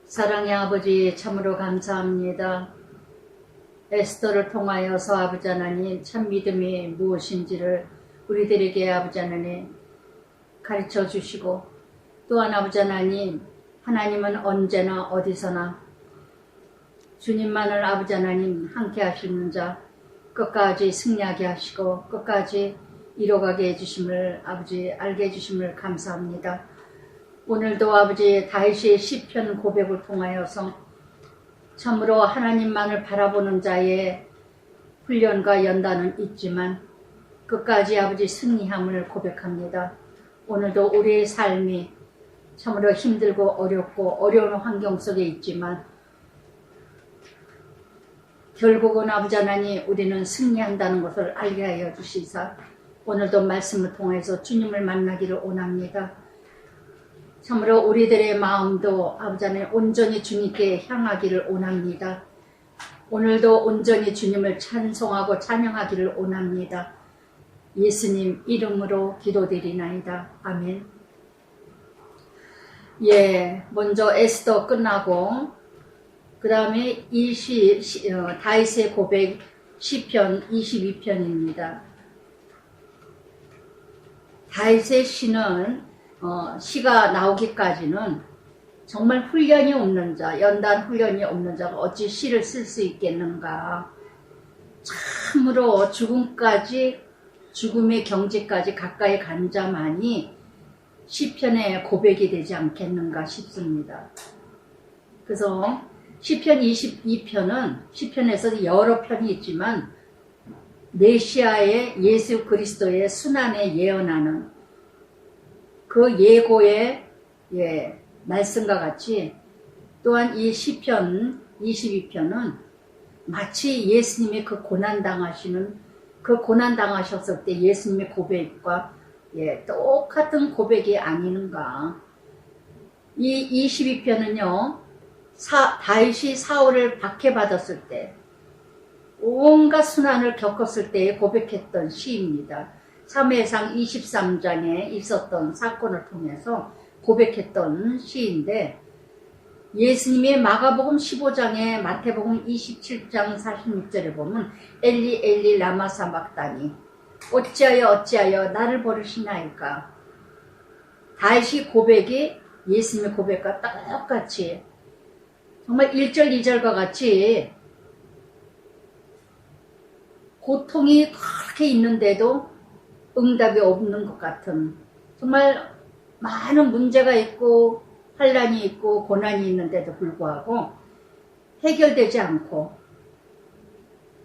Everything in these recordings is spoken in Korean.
사랑의 아버지 참으로 감사합니다. 에스더를 통하여서 아버지 하나님 참 믿음이 무엇인지를 우리들에게 아버지 하나님 가르쳐 주시고, 또한 아버지 하나님, 하나님은 언제나 어디서나 주님만을 아버지 하나님 함께 하시는 자 끝까지 승리하게 하시고 끝까지 이뤄가게 해주심을 아버지 알게 해주심을 감사합니다. 오늘도 아버지 다윗의 시편 고백을 통하여서 참으로 하나님만을 바라보는 자의 훈련과 연단은 있지만 끝까지 아버지 승리함을 고백합니다. 오늘도 우리의 삶이 참으로 힘들고 어렵고 어려운 환경 속에 있지만 결국은 아버지 하나님 우리는 승리한다는 것을 알게 하여 주시사 오늘도 말씀을 통해서 주님을 만나기를 원합니다. 참으로 우리들의 마음도 아버지 하나님 온전히 주님께 향하기를 원합니다. 오늘도 온전히 주님을 찬송하고 찬양하기를 원합니다. 예수님 이름으로 기도드리나이다. 아멘. 먼저 에스더 끝나고 그 다음에 다윗의 고백 시편 22편입니다. 다윗의 시는 시가 나오기까지는 정말 훈련이 없는 자, 연단 훈련이 없는 자가 어찌 시를 쓸 수 있겠는가. 참으로 죽음의 경지까지 가까이 간 자만이 시편의 고백이 되지 않겠는가 싶습니다. 그래서 시편 22편은 시편에서 여러 편이 있지만 메시아의 예수 그리스도의 순환에 예언하는 그 예고의 말씀과 같이 또한 이 시편 22편은 마치 예수님이 그 고난당하셨을 때 예수님의 고백과 똑같은 고백이 아니는가. 이 22편은요 다윗이 사울을 박해받았을 때 온갖 순환을 겪었을 때 고백했던 시입니다. 사무엘상 23장에 있었던 사건을 통해서 고백했던 시인데 예수님의 마가복음 15장에 마태복음 27장 46절에 보면 엘리 엘리 라마 사박다니 어찌하여 나를 버리시나이까. 다윗이 고백이 예수님의 고백과 똑같이 정말 1절 2절과 같이 고통이 그렇게 있는데도 응답이 없는 것 같은, 정말 많은 문제가 있고 환난이 있고 고난이 있는데도 불구하고 해결되지 않고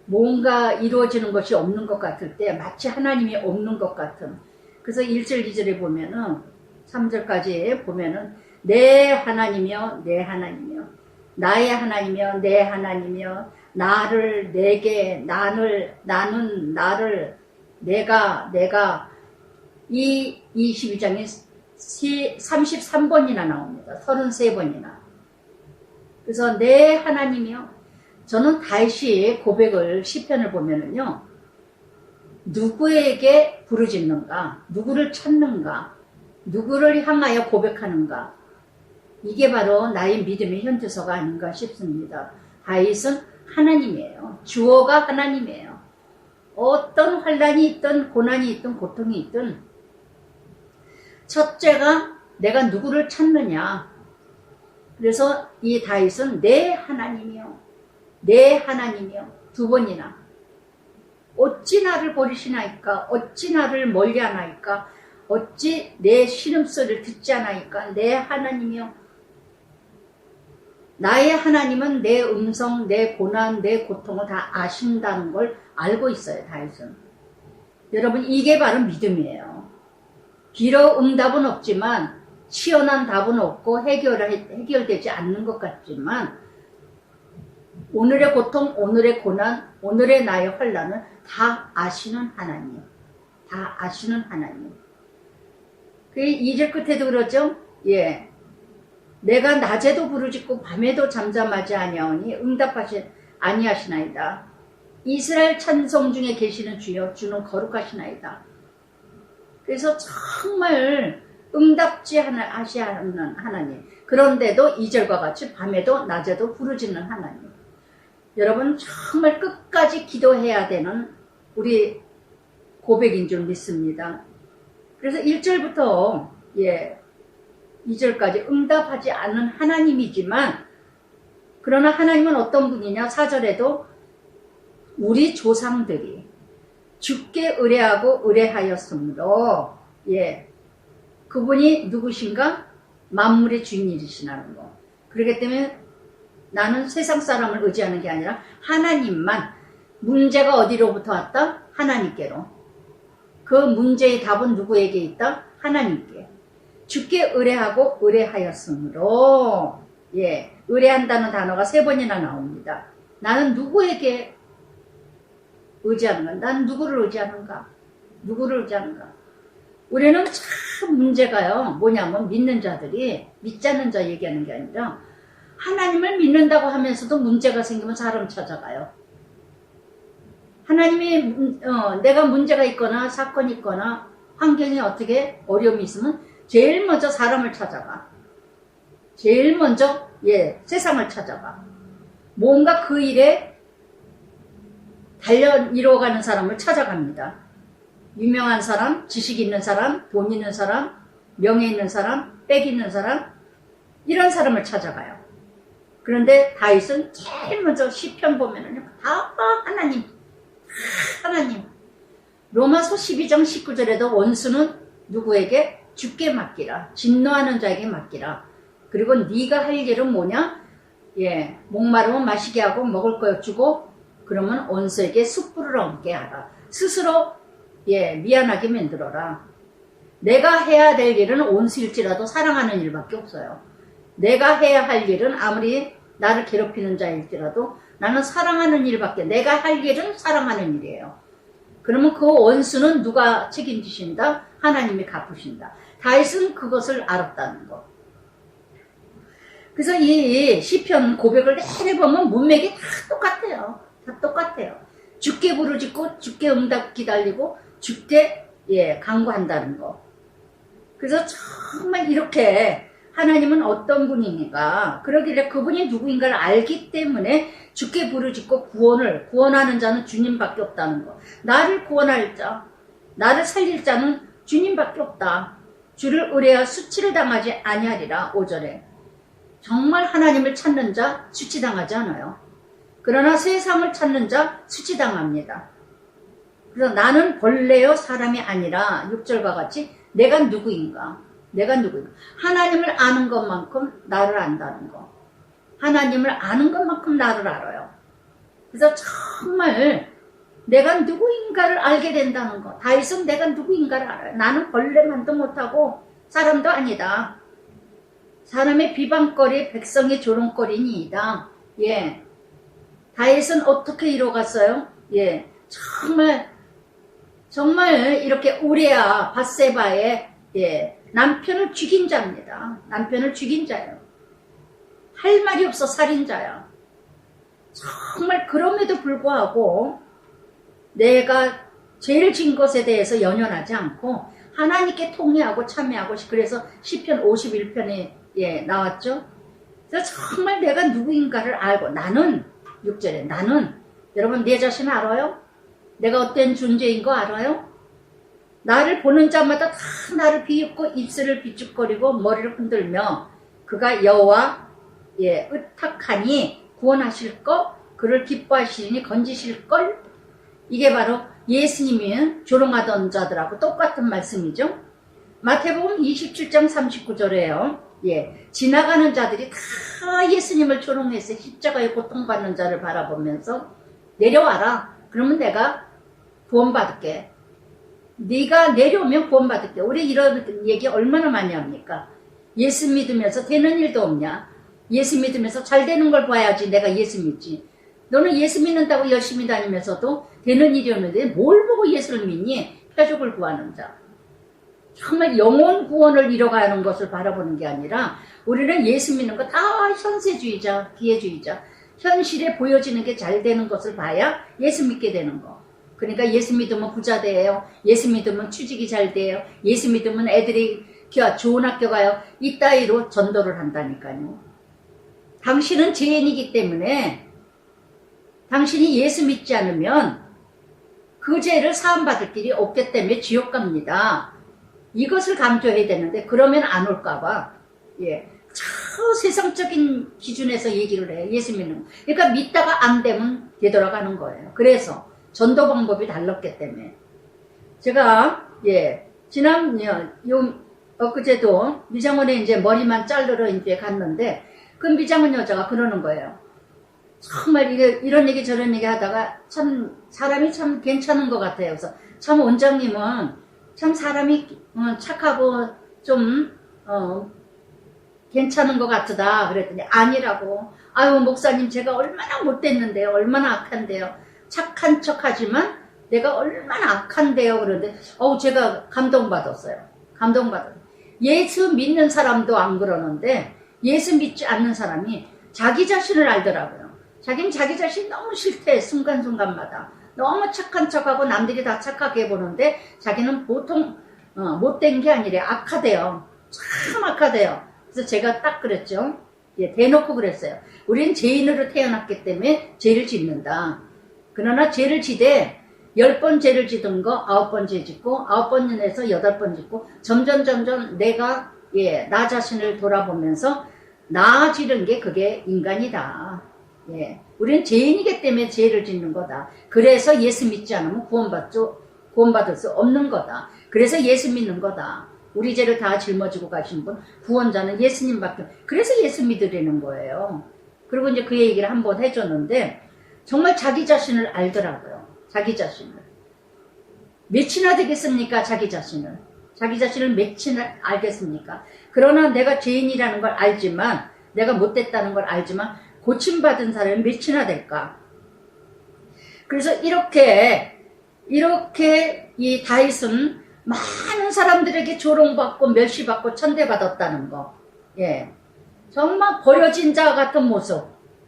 뭔가 이루어지는 것이 없는 것 같을 때 마치 하나님이 없는 것 같은. 그래서 1절 2절에 보면은 3절까지 보면은 내 하나님이여 내 하나님이여 나의 하나님이여 내 하나님이여 나를 내게 나는 나를 내가 이 22장에 33번이나 나옵니다. 33번이나. 그래서 내 하나님이요. 저는 다윗이 고백을 시편을 보면은요 누구에게 부르짖는가, 누구를 찾는가, 누구를 향하여 고백하는가, 이게 바로 나의 믿음의 현주소가 아닌가 싶습니다. 다윗은 하나님이에요. 주어가 하나님이에요. 어떤 환난이 있든 고난이 있든 고통이 있든 첫째가 내가 누구를 찾느냐. 그래서 이 다윗은 내 하나님이요 내 하나님이요 두 번이나 어찌 나를 버리시나이까, 어찌 나를 멀리하나이까, 어찌 내 신음소리를 듣지 않나이까. 내 하나님이요. 나의 하나님은 내 음성, 내 고난, 내 고통을 다 아신다는 걸 알고 있어요. 다윗은. 여러분 이게 바로 믿음이에요. 비록 응답은 없지만 시원한 답은 없고 해결되지 않는 것 같지만 오늘의 고통, 오늘의 고난, 오늘의 나의 환난을 다 아시는 하나님. 다 아시는 하나님. 그 2절 끝에도 그러죠. 내가 낮에도 부르짖고 밤에도 잠잠하지 아니하오니 응답하시 아니하시나이다. 이스라엘 찬송 중에 계시는 주여 주는 거룩하시나이다. 그래서 정말 응답지 하시는 하나님. 그런데도 2절과 같이 밤에도 낮에도 부르짖는 하나님. 여러분 정말 끝까지 기도해야 되는 우리 고백인 줄 믿습니다. 그래서 1절부터 2절까지 응답하지 않는 하나님이지만, 그러나 하나님은 어떤 분이냐? 4절에도 우리 조상들이 주께 의뢰하고 의뢰하였으므로, 그분이 누구신가? 만물의 주인이시라는 거. 그렇기 때문에 나는 세상 사람을 의지하는 게 아니라 하나님만. 문제가 어디로부터 왔다? 하나님께로. 그 문제의 답은 누구에게 있다? 하나님께. 주께 의뢰하고 의뢰하였으므로, 의뢰한다는 단어가 3번이나 나옵니다. 나는 누구에게 의지하는가? 난 누구를 의지하는가? 누구를 의지하는가? 우리는 참 문제가요, 뭐냐면 믿는 자들이, 믿지 않는 자 얘기하는 게 아니라 하나님을 믿는다고 하면서도 문제가 생기면 사람 찾아가요. 하나님이 내가 문제가 있거나 사건이 있거나 환경이 어떻게 어려움이 있으면 제일 먼저 사람을 찾아가. 제일 먼저 세상을 찾아가. 뭔가 그 일에 이뤄가는 사람을 찾아갑니다. 유명한 사람, 지식 있는 사람, 돈 있는 사람, 명예 있는 사람, 빽 있는 사람, 이런 사람을 찾아가요. 그런데 다윗은 제일 먼저 시편 보면은 하나님. 로마서 12장 19절에도 원수는 누구에게? 주께 맡기라. 진노하는 자에게 맡기라. 그리고 네가 할 일은 뭐냐? 목마르면 마시게 하고 먹을 거 주고, 그러면 원수에게 숯불을 얹게 하라. 스스로 미안하게 만들어라. 내가 해야 될 일은 원수일지라도 사랑하는 일밖에 없어요. 내가 해야 할 일은 아무리 나를 괴롭히는 자일지라도 나는 사랑하는 일밖에, 내가 할 일은 사랑하는 일이에요. 그러면 그 원수는 누가 책임지신다? 하나님이 갚으신다. 다윗은 그것을 알았다는 거. 그래서 이 시편 고백을 내내 보면 문맥이 다 똑같아요. 다 똑같아요. 주께 부르짖고 주께 응답 기다리고 주께 간구한다는 거. 그래서 정말 이렇게 하나님은 어떤 분인가, 그러길래 그분이 누구인가를 알기 때문에 주께 부르짖고 구원하는 자는 주님밖에 없다는 거. 나를 구원할 자, 나를 살릴 자는 주님밖에 없다. 주를 의뢰하여 수치를 당하지 아니하리라. 5절에 정말 하나님을 찾는 자 수치당하지 않아요. 그러나 세상을 찾는 자 수치당합니다. 그래서 나는 벌레요 사람이 아니라 6절과 같이 내가 누구인가? 하나님을 아는 것만큼 나를 안다는 거. 하나님을 아는 것만큼 나를 알아요. 그래서 정말 내가 누구인가를 알게 된다는 거. 다윗은 내가 누구인가를 알아요. 나는 벌레만도 못하고 사람도 아니다. 사람의 비방거리, 백성의 조롱거리니이다. 다윗은 어떻게 이뤄갔어요? 정말 이렇게 우리아 밧세바의 남편을 죽인 자입니다. 남편을 죽인 자예요. 할 말이 없어 살인자야. 정말 그럼에도 불구하고 내가 죄를 지은 것에 대해서 연연하지 않고 하나님께 통회하고 참회하고, 그래서 시편 51편에 나왔죠. 그래서 정말 내가 누구인가를 알고, 나는 6절에 나는, 여러분 내 자신 알아요? 내가 어떤 존재인 거 알아요? 나를 보는 자마다 다 나를 비웃고 입술을 비축거리고 머리를 흔들며 그가 여호와 의탁하니 구원하실 거, 그를 기뻐하시니 건지실 걸. 이게 바로 예수님이 조롱하던 자들하고 똑같은 말씀이죠. 마태복음 27장 39절에요. 지나가는 자들이 다 예수님을 조롱해서 십자가에 고통받는 자를 바라보면서 내려와라. 그러면 내가 구원받을게. 네가 내려오면 구원받을게. 우리 이런 얘기 얼마나 많이 합니까? 예수 믿으면서 되는 일도 없냐? 예수 믿으면서 잘 되는 걸 봐야지 내가 예수 믿지. 너는 예수 믿는다고 열심히 다니면서도 되는 일이 없는데 뭘 보고 예수를 믿니? 표적을 구하는 자. 정말 영혼 구원을 이뤄가는 것을 바라보는 게 아니라 우리는 예수 믿는 거 다 현세주의자, 기회주의자. 현실에 보여지는 게 잘 되는 것을 봐야 예수 믿게 되는 거. 그러니까 예수 믿으면 부자 돼요. 예수 믿으면 취직이 잘 돼요. 예수 믿으면 애들이 좋은 학교 가요. 이따위로 전도를 한다니까요. 당신은 죄인이기 때문에 당신이 예수 믿지 않으면 그 죄를 사함받을 길이 없기 때문에 지옥 갑니다. 이것을 강조해야 되는데 그러면 안 올까봐 저 세상적인 기준에서 얘기를 해요. 예수 믿는 거. 그러니까 믿다가 안 되면 되돌아가는 거예요. 그래서 전도 방법이 달랐기 때문에 제가 지난 엊그제도 미장원에 이제 머리만 자르러 이제 갔는데 그 미장원 여자가 그러는 거예요. 정말 이런 얘기 저런 얘기 하다가 참 사람이 참 괜찮은 것 같아요. 그래서 참 원장님은 참 사람이 착하고 좀 괜찮은 것 같다 그랬더니 아니라고. 아유 목사님 제가 얼마나 못됐는데요. 얼마나 악한데요. 착한 척하지만 내가 얼마나 악한데요. 그런데 제가 감동받았어요. 감동받았어요. 예수 믿는 사람도 안 그러는데 예수 믿지 않는 사람이 자기 자신을 알더라고요. 자기는 자기 자신이 너무 싫대. 순간순간마다 너무 착한 척하고 남들이 다 착하게 보는데 자기는 보통 못된 게 아니라 악하대요. 참 악하대요. 그래서 제가 딱 그랬죠. 대놓고 그랬어요. 우리는 죄인으로 태어났기 때문에 죄를 짓는다. 그러나 죄를 지되 10번 죄를 지던 거 9번 죄 짓고 9번에서 8번 짓고 점점 내가 나 자신을 돌아보면서 나아지는 게 그게 인간이다. 우리는 죄인이기 때문에 죄를 짓는 거다. 그래서 예수 믿지 않으면 구원받을 수 없는 거다. 그래서 예수 믿는 거다. 우리 죄를 다 짊어지고 가신 분 구원자는 예수님밖에. 그래서 예수 믿으려는 거예요. 그리고 이제 그 얘기를 한번 해줬는데 정말 자기 자신을 알더라고요. 자기 자신을. 몇이나 되겠습니까? 자기 자신을 몇이나 알겠습니까? 그러나 내가 죄인이라는 걸 알지만 내가 못됐다는 걸 알지만 고침받은 사람이 몇이나 될까? 그래서 이렇게 이 다윗은 많은 사람들에게 조롱받고 멸시받고 천대받았다는 거. 정말 버려진 자 같은 모습.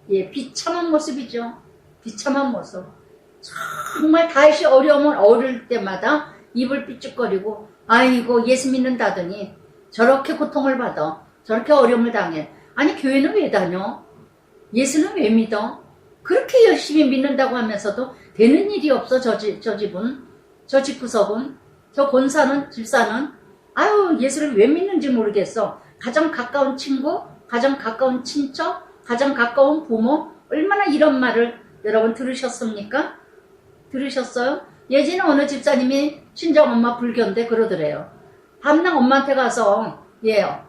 비참한 모습이죠. 비참한 모습. 정말 다윗이 어려움을 얻을 때마다 입을 삐죽거리고 아이고 예수 믿는다더니 저렇게 고통을 받아. 저렇게 어려움을 당해. 아니 교회는 왜 다녀? 예수는 왜 믿어? 그렇게 열심히 믿는다고 하면서도 되는 일이 없어. 저 집은, 저 집구석은, 저 권사는, 집사는. 아유 예수를 왜 믿는지 모르겠어. 가장 가까운 친구, 가장 가까운 친척, 가장 가까운 부모. 얼마나 이런 말을 여러분 들으셨습니까? 들으셨어요? 예전에 어느 집사님이 친정엄마 불교인데 그러더래요. 밤낮 엄마한테 가서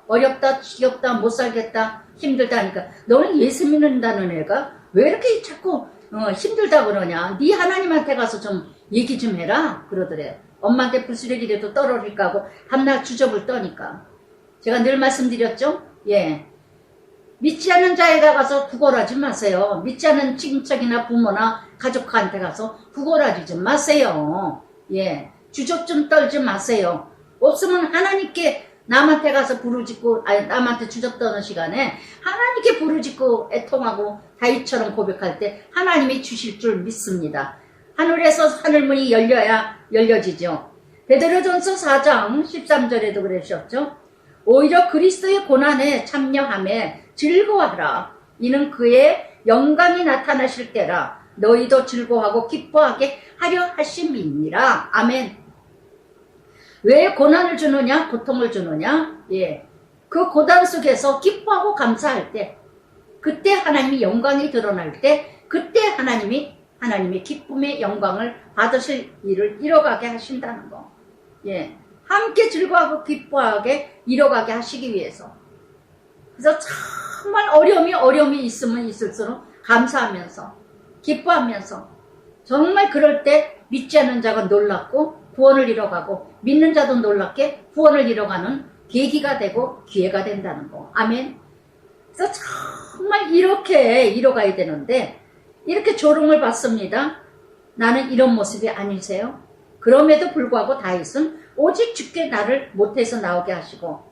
어렵다, 지겹다, 못 살겠다, 힘들다 하니까 너는 예수 믿는다는 애가 왜 이렇게 자꾸 힘들다 그러냐. 네 하나님한테 가서 좀 얘기 좀 해라 그러더래요. 엄마한테 불쓰레기라도 떨어질까 하고 밤낮 주접을 떠니까. 제가 늘 말씀드렸죠. 믿지 않는 자에게 가서 구걸하지 마세요. 믿지 않는 친척이나 부모나 가족한테 가서 구걸하지 좀 마세요. 주접 좀 떨지 마세요. 없으면 하나님께 남한테 가서 부르짖고 남한테 주접 떠는 시간에 하나님께 부르짖고 애통하고 다윗처럼 고백할 때 하나님이 주실 줄 믿습니다. 하늘에서 하늘문이 열려지죠. 베드로전서 4장 13절에도 그러셨죠. 오히려 그리스도의 고난에 참여함에 즐거워하라. 이는 그의 영광이 나타나실 때라. 너희도 즐거워하고 기뻐하게 하려 하심이니라. 아멘. 왜 고난을 주느냐? 고통을 주느냐? 그 고난 속에서 기뻐하고 감사할 때, 그때 하나님이 영광이 드러날 때, 그때 하나님의 기쁨의 영광을 받으실 일을 이뤄가게 하신다는 거. 함께 즐거워하고 기뻐하게 이뤄가게 하시기 위해서. 그래서 정말 어려움이 있으면 있을수록 감사하면서, 기뻐하면서, 정말 그럴 때 믿지 않는 자가 놀랍고 구원을 이뤄가고 믿는 자도 놀랍게 구원을 이뤄가는 계기가 되고 기회가 된다는 거. 아멘. 그래서 정말 이렇게 이뤄가야 되는데 이렇게 조롱을 받습니다. 나는 이런 모습이 아니세요? 그럼에도 불구하고 다윗은 오직 주께 나를 못해서 나오게 하시고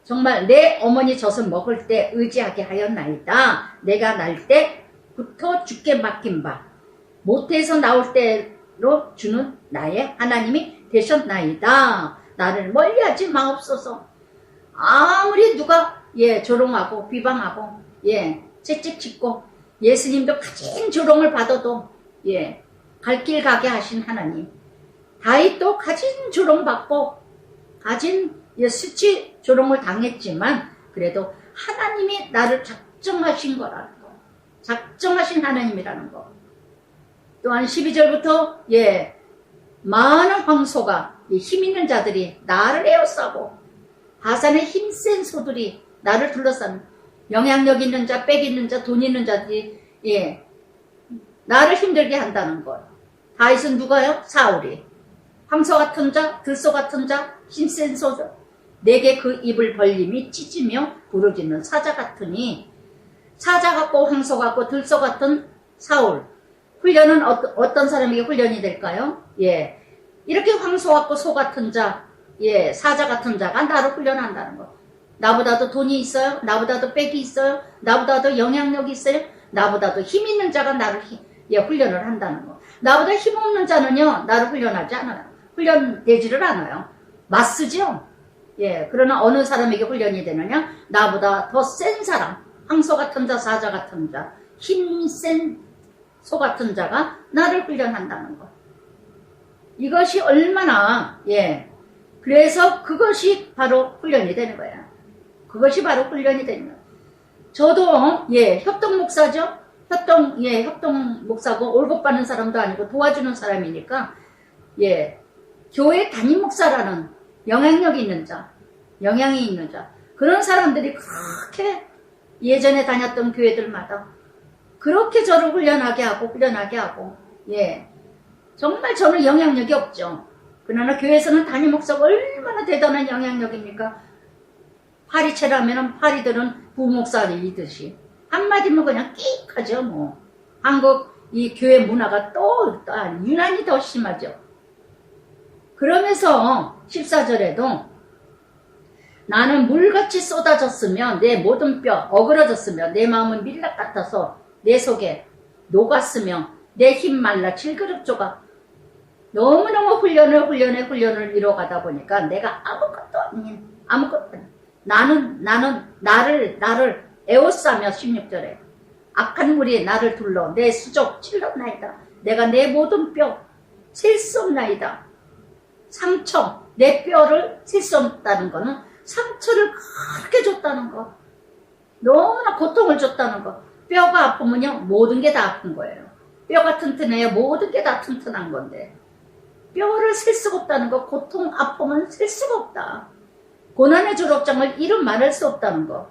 정말 내 어머니 젖을 먹을 때 의지하게 하였나이다. 내가 날 때부터 주께 맡긴 바 못해서 나올 때로 주는 나의 하나님이 되셨나이다. 나를 멀리하지 마옵소서. 아무리 누가 조롱하고 비방하고 채찍 짓고 예수님도 가진 조롱을 받아도 갈 길 가게 하신 하나님, 다윗도 가진 조롱받고 가진 수치 조롱을 당했지만 그래도 하나님이 나를 작정하신 거라는 거, 작정하신 하나님이라는 거. 또한 12절부터 많은 황소가 힘 있는 자들이 나를 에워싸고 바산의 힘센 소들이 나를 둘러싸는, 영향력 있는 자, 빽 있는 자, 돈 있는 자들이 나를 힘들게 한다는 것. 다윗은 누가요? 사울이. 황소 같은 자, 들소 같은 자, 힘센 소들, 내게 그 입을 벌림이 찢으며 부르짖는 사자 같으니, 사자 같고 황소 같고 들소 같은 사울. 훈련은 어떤 사람에게 훈련이 될까요? 이렇게 황소 같고 소 같은 자, 사자 같은 자가 나를 훈련한다는 거. 나보다도 돈이 있어요? 나보다도 빽이 있어요? 나보다도 영향력이 있어요? 나보다도 힘 있는 자가 나를 훈련을 한다는 거. 나보다 힘없는 자는요, 나를 훈련하지 않아요. 훈련되지를 않아요. 맞쓰죠? 그러나 어느 사람에게 훈련이 되느냐? 나보다 더 센 사람, 황소 같은 자, 사자 같은 자, 힘센 소 같은 자가 나를 훈련한다는 거. 이것이 얼마나, 그래서 그것이 바로 훈련이 되는 거야. 그것이 바로 훈련이 되는 거야. 저도, 협동 목사죠? 협동 목사고, 월급 받는 사람도 아니고 도와주는 사람이니까, 교회 담임 목사라는 영향력 있는 자, 영향이 있는 자, 그런 사람들이 그렇게 예전에 다녔던 교회들마다 그렇게 저를 훈련하게 하고, 정말 저는 영향력이 없죠. 그러나 교회에서는 담임 목사가 얼마나 대단한 영향력입니까? 파리채라면 파리들은 부목사이듯이 한마디면 그냥 끽 하죠. 뭐 한국 이 교회 문화가 또 유난히 더 심하죠. 그러면서 14절에도 나는 물같이 쏟아졌으며 내 모든 뼈 어그러졌으며 내 마음은 밀랍 같아서 내 속에 녹았으며 내 힘 말라 질그릇 조각. 너무너무 훈련을 이뤄가다 보니까 내가 아무것도 아닌 나를 에워싸며 16절에 악한 물이 나를 둘러 내 수족 찔렀나이다. 내가 내 모든 뼈 셀 수 없나이다. 상처, 내 뼈를 셀 수 없다는 거는 상처를 크게 줬다는 거, 너무나 고통을 줬다는 거. 뼈가 아프면요 모든 게 다 아픈 거예요. 뼈가 튼튼해야 모든 게 다 튼튼한 건데 뼈를 셀 수가 없다는 거. 고통, 아픔은 셀 수가 없다. 고난의 졸업장을 이름 말할 수 없다는 거.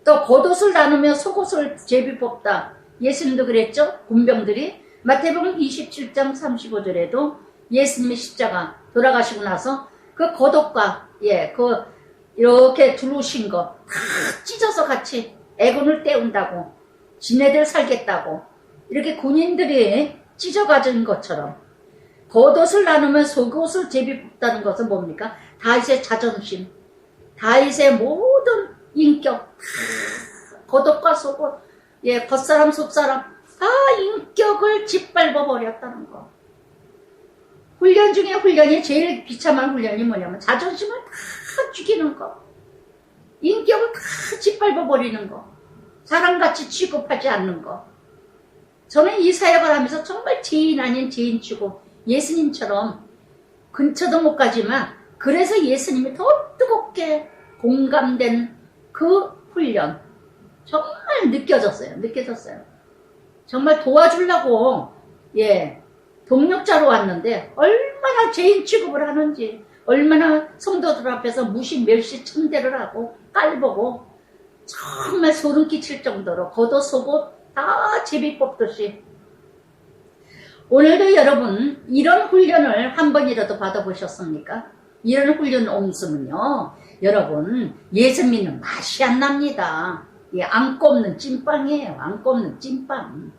또 겉옷을 나누며 속옷을 제비 뽑다. 예수님도 그랬죠. 군병들이 마태복음 27장 35절에도 예수님의 십자가 돌아가시고 나서 그 겉옷과 그 이렇게 두르신 거 다 찢어서 같이 애군을 때운다고, 지네들 살겠다고 이렇게 군인들이 찢어가진 것처럼 겉옷을 나누면 속옷을 제비 뽑다는 것은 뭡니까? 다윗의 자존심, 다윗의 모든 인격, 겉옷과 속옷, 겉사람 속사람 다 인격을 짓밟아 버렸다는 거. 훈련 중에 훈련이 제일 비참한 훈련이 뭐냐면 자존심을 다 죽이는 거, 인격을 다 짓밟아 버리는 거, 사람같이 취급하지 않는 거. 저는 이 사역을 하면서 정말 죄인 아닌 죄인 치고 예수님처럼 근처도 못 가지만 그래서 예수님이 더 뜨겁게 공감된 그 훈련 정말 느껴졌어요. 정말 도와주려고 동력자로 왔는데 얼마나 죄인 취급을 하는지, 얼마나 성도들 앞에서 무시 멸시 천대를 하고 깔보고 정말 소름 끼칠 정도로 겉옷 속옷 다 제비 뽑듯이. 오늘도 여러분 이런 훈련을 한 번이라도 받아보셨습니까? 이런 훈련 옹수는요 여러분 예수 믿는 맛이 안 납니다. 안 꼽는 찐빵이에요. 안 꼽는 찐빵.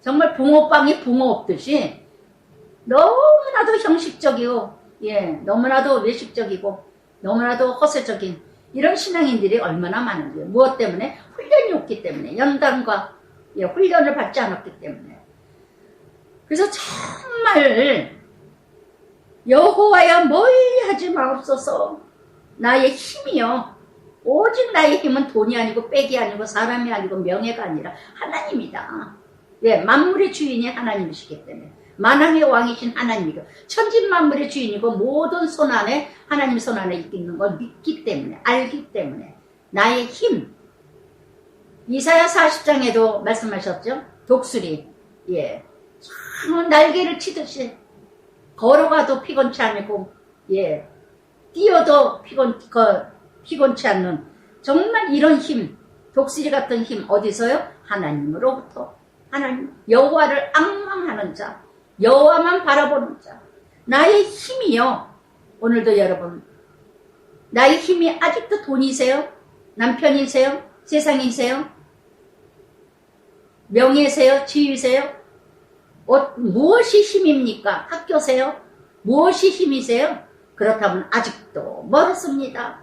정말 붕어빵이 붕어 없듯이 너무나도 형식적이고 너무나도 외식적이고 너무나도 허세적인 이런 신앙인들이 얼마나 많은지. 무엇 때문에? 훈련이 없기 때문에, 연단과 훈련을 받지 않았기 때문에. 그래서 정말 여호와여 멀리 하지 마옵소서. 나의 힘이요. 오직 나의 힘은 돈이 아니고 빽이 아니고 사람이 아니고 명예가 아니라 하나님이다. 예, 만물의 주인이 하나님이시기 때문에. 만왕의 왕이신 하나님이고 천진만물의 주인이고 모든 손안에 하나님 손안에 있는 걸 믿기 때문에 알기 때문에 나의 힘. 이사야 40장에도 말씀하셨죠. 독수리 예, 날개를 치듯이 걸어가도 피곤치 않고 예, 뛰어도 피곤치 않는 정말 이런 힘, 독수리 같은 힘 어디서요? 하나님으로부터. 하나님 여호와를 앙망하는 자, 여호와만 바라보는 자. 나의 힘이요. 오늘도 여러분 나의 힘이 아직도 돈이세요? 남편이세요? 세상이세요? 명예세요? 지위세요? 무엇이 힘입니까? 학교세요? 무엇이 힘이세요? 그렇다면 아직도 멀었습니다.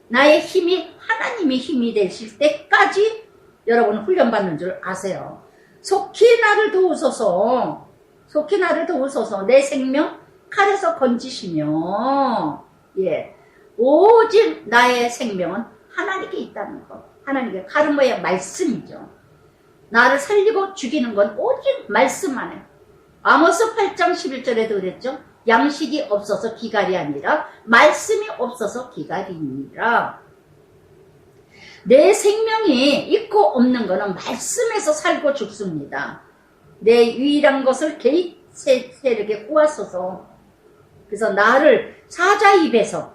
나의 힘이 하나님의 힘이 되실 때까지 여러분 훈련받는 줄 아세요. 속히 나를 도우소서. 속히 나를 도우소서. 내 생명 칼에서 건지시며 예, 오직 나의 생명은 하나님께 있다는 것. 하나님께 칼은 뭐예요? 말씀이죠. 나를 살리고 죽이는 건 오직 말씀 안에. 아모스 8장 11절에도 그랬죠. 양식이 없어서 기갈이 아니라 말씀이 없어서 기갈이니라. 내 생명이 있고 없는 것은 말씀에서 살고 죽습니다. 내 유일한 것을 개입 세력에 구하소서. 그래서 나를 사자 입에서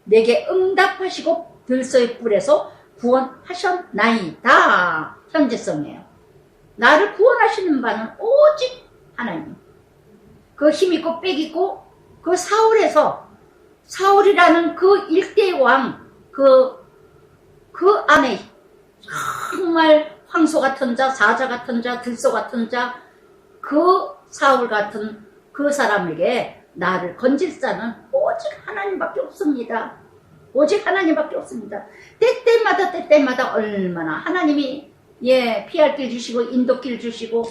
내게 응답하시고 들소의 뿔에서 구원하셨나이다. 현재성이에요. 나를 구원하시는 바는 오직 하나님. 그 힘있고 빽있고 그 사울이라는 그 일대의 왕, 그 안에 정말 황소 같은 자, 사자 같은 자, 들소 같은 자, 그 사울 같은 그 사람에게 나를 건질 자는 오직 하나님밖에 없습니다. 오직 하나님밖에 없습니다. 때때마다 얼마나 하나님이 예, 피할 길 주시고 인도길 주시고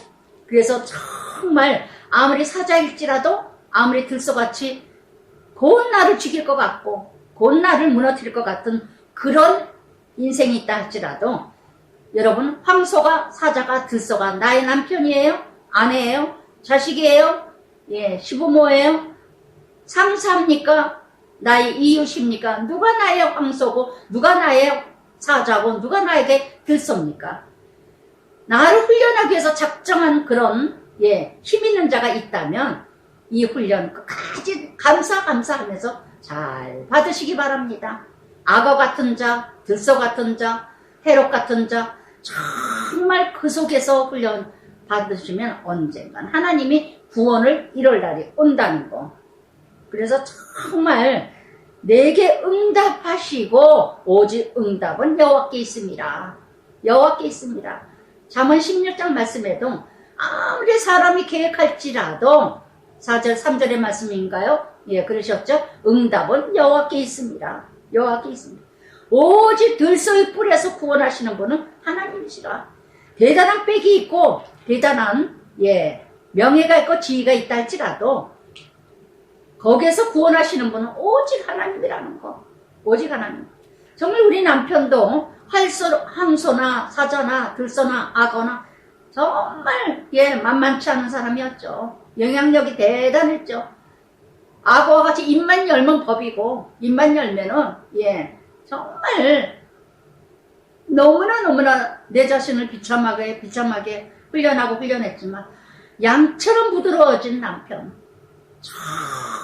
그래서 정말 아무리 사자일지라도 아무리 들소같이 곧 나를 죽일 것 같고 곧 나를 무너뜨릴 것 같은 그런 인생이 있다 할지라도 여러분 황소가 사자가 들소가 나의 남편이에요? 아내예요? 자식이에요? 예, 시부모예요? 상사입니까? 나의 이웃입니까? 누가 나의 황소고 누가 나의 사자고 누가 나에게 들소입니까? 나를 훈련하기 위해서 작정한 그런 예, 힘 있는 자가 있다면 이 훈련 끝까지 감사하면서 잘 받으시기 바랍니다. 악어 같은 자, 들소 같은 자, 해롭 같은 자 정말 그 속에서 훈련 받으시면 언젠간 하나님이 구원을 이룰 날이 온다는 거. 그래서 정말 내게 응답하시고 오직 응답은 여호와께 있습니다. 여호와께 있습니다. 잠언 16장 말씀에도 아무리 사람이 계획할지라도 4절 3절의 말씀인가요? 예, 그러셨죠? 응답은 여호와께 있습니다. 여호와께 있습니다. 오직 들소의 뿔에서 구원하시는 분은 하나님이시라. 대단한 빽이 있고 대단한 예, 명예가 있고 지위가 있다 할지라도 거기에서 구원하시는 분은 오직 하나님이라는 거. 오직 하나님. 정말 우리 남편도 황소나 사자나 들소나 악어나 정말 예, 만만치 않은 사람이었죠. 영향력이 대단했죠. 악어와 같이 입만 열면 법이고 입만 열면은 예, 정말 너무나 내 자신을 비참하게 훈련하고 훈련했지만 양처럼 부드러워진 남편.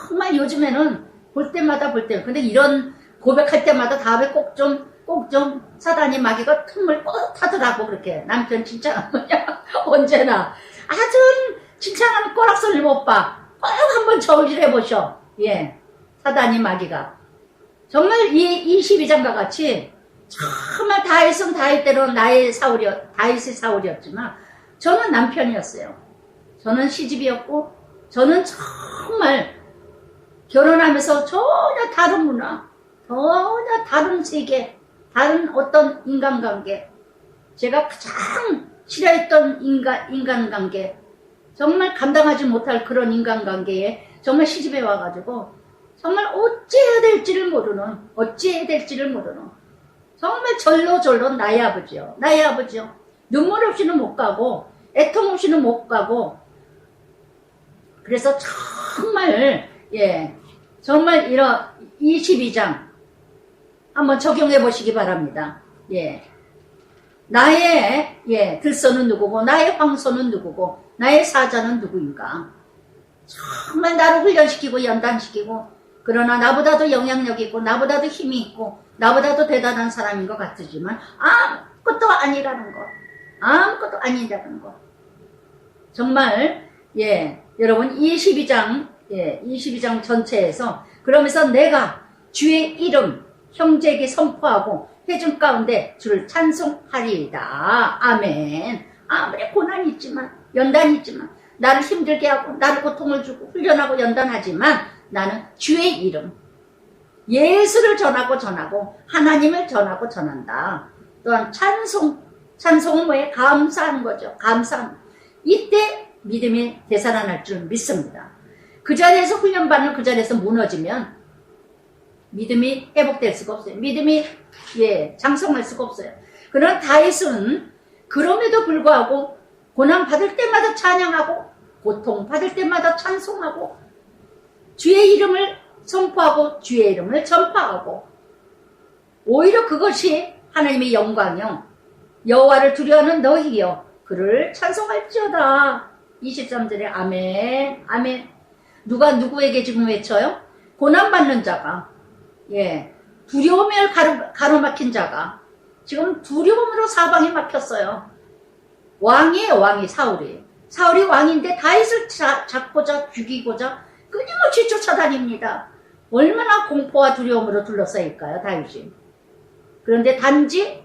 정말 요즘에는 볼 때마다 근데 이런 고백할 때마다 다음에 꼭 좀 사단이 마귀가 틈을 꼭 타더라고. 그렇게 남편 칭찬하면 언제나 아주 칭찬하는 꼬락서를 못 봐. 꼭 한번 저울질해 보셔. 예, 사단이 마귀가 정말 이 22장과 같이 정말 다윗은 다윗대로 다윗의 사울이었지만 저는 남편이었어요. 저는 시집이었고 저는 정말 결혼하면서 전혀 다른 문화, 전혀 다른 세계, 다른 어떤 인간관계, 제가 가장 싫어했던 인간관계, 정말 감당하지 못할 그런 인간관계에 정말 시집에 와가지고 정말 어찌해야 될지를 모르는 정말 절로 나의 아버지요. 눈물 없이는 못 가고 애통 없이는 못 가고 그래서 정말 정말 이런 22장 한번 적용해 보시기 바랍니다. 나의 들소는 누구고 나의 황소는 누구고 나의 사자는 누구인가. 정말 나를 훈련시키고 연단시키고 그러나 나보다도 영향력 있고 나보다도 힘이 있고 나보다도 대단한 사람인 것 같지만 아무것도 아니라는 것. 정말 여러분 22장 전체에서 그러면서 내가 주의 이름 형제에게 선포하고 해준 가운데 주를 찬송하리이다. 아멘. 아무리 고난이 있지만 연단이 있지만 나를 힘들게 하고 나를 고통을 주고 훈련하고 연단하지만 나는 주의 이름 예수를 전하고 하나님을 전한다. 또한 찬송은 뭐예요? 감사하는 거죠. 이때 믿음이 되살아날 줄 믿습니다. 그 자리에서 훈련받는 그 자리에서 무너지면 믿음이 회복될 수가 없어요. 믿음이 장성할 수가 없어요. 그러나 다윗은 그럼에도 불구하고 고난 받을 때마다 찬양하고 고통 받을 때마다 찬송하고 주의 이름을 선포하고 주의 이름을 전파하고 오히려 그것이 하나님의 영광이요 여호와를 두려워하는 너희여 그를 찬송할지어다. 23절에 아멘. 누가 누구에게 지금 외쳐요? 고난받는 자가 두려움에 가로막힌 자가 지금 두려움으로 사방이 막혔어요. 왕이 사울이 왕인데 다윗을 잡고자 죽이고자 끊임없이 쫓아다닙니다. 얼마나 공포와 두려움으로 둘러싸일까요, 다윗이. 그런데 단지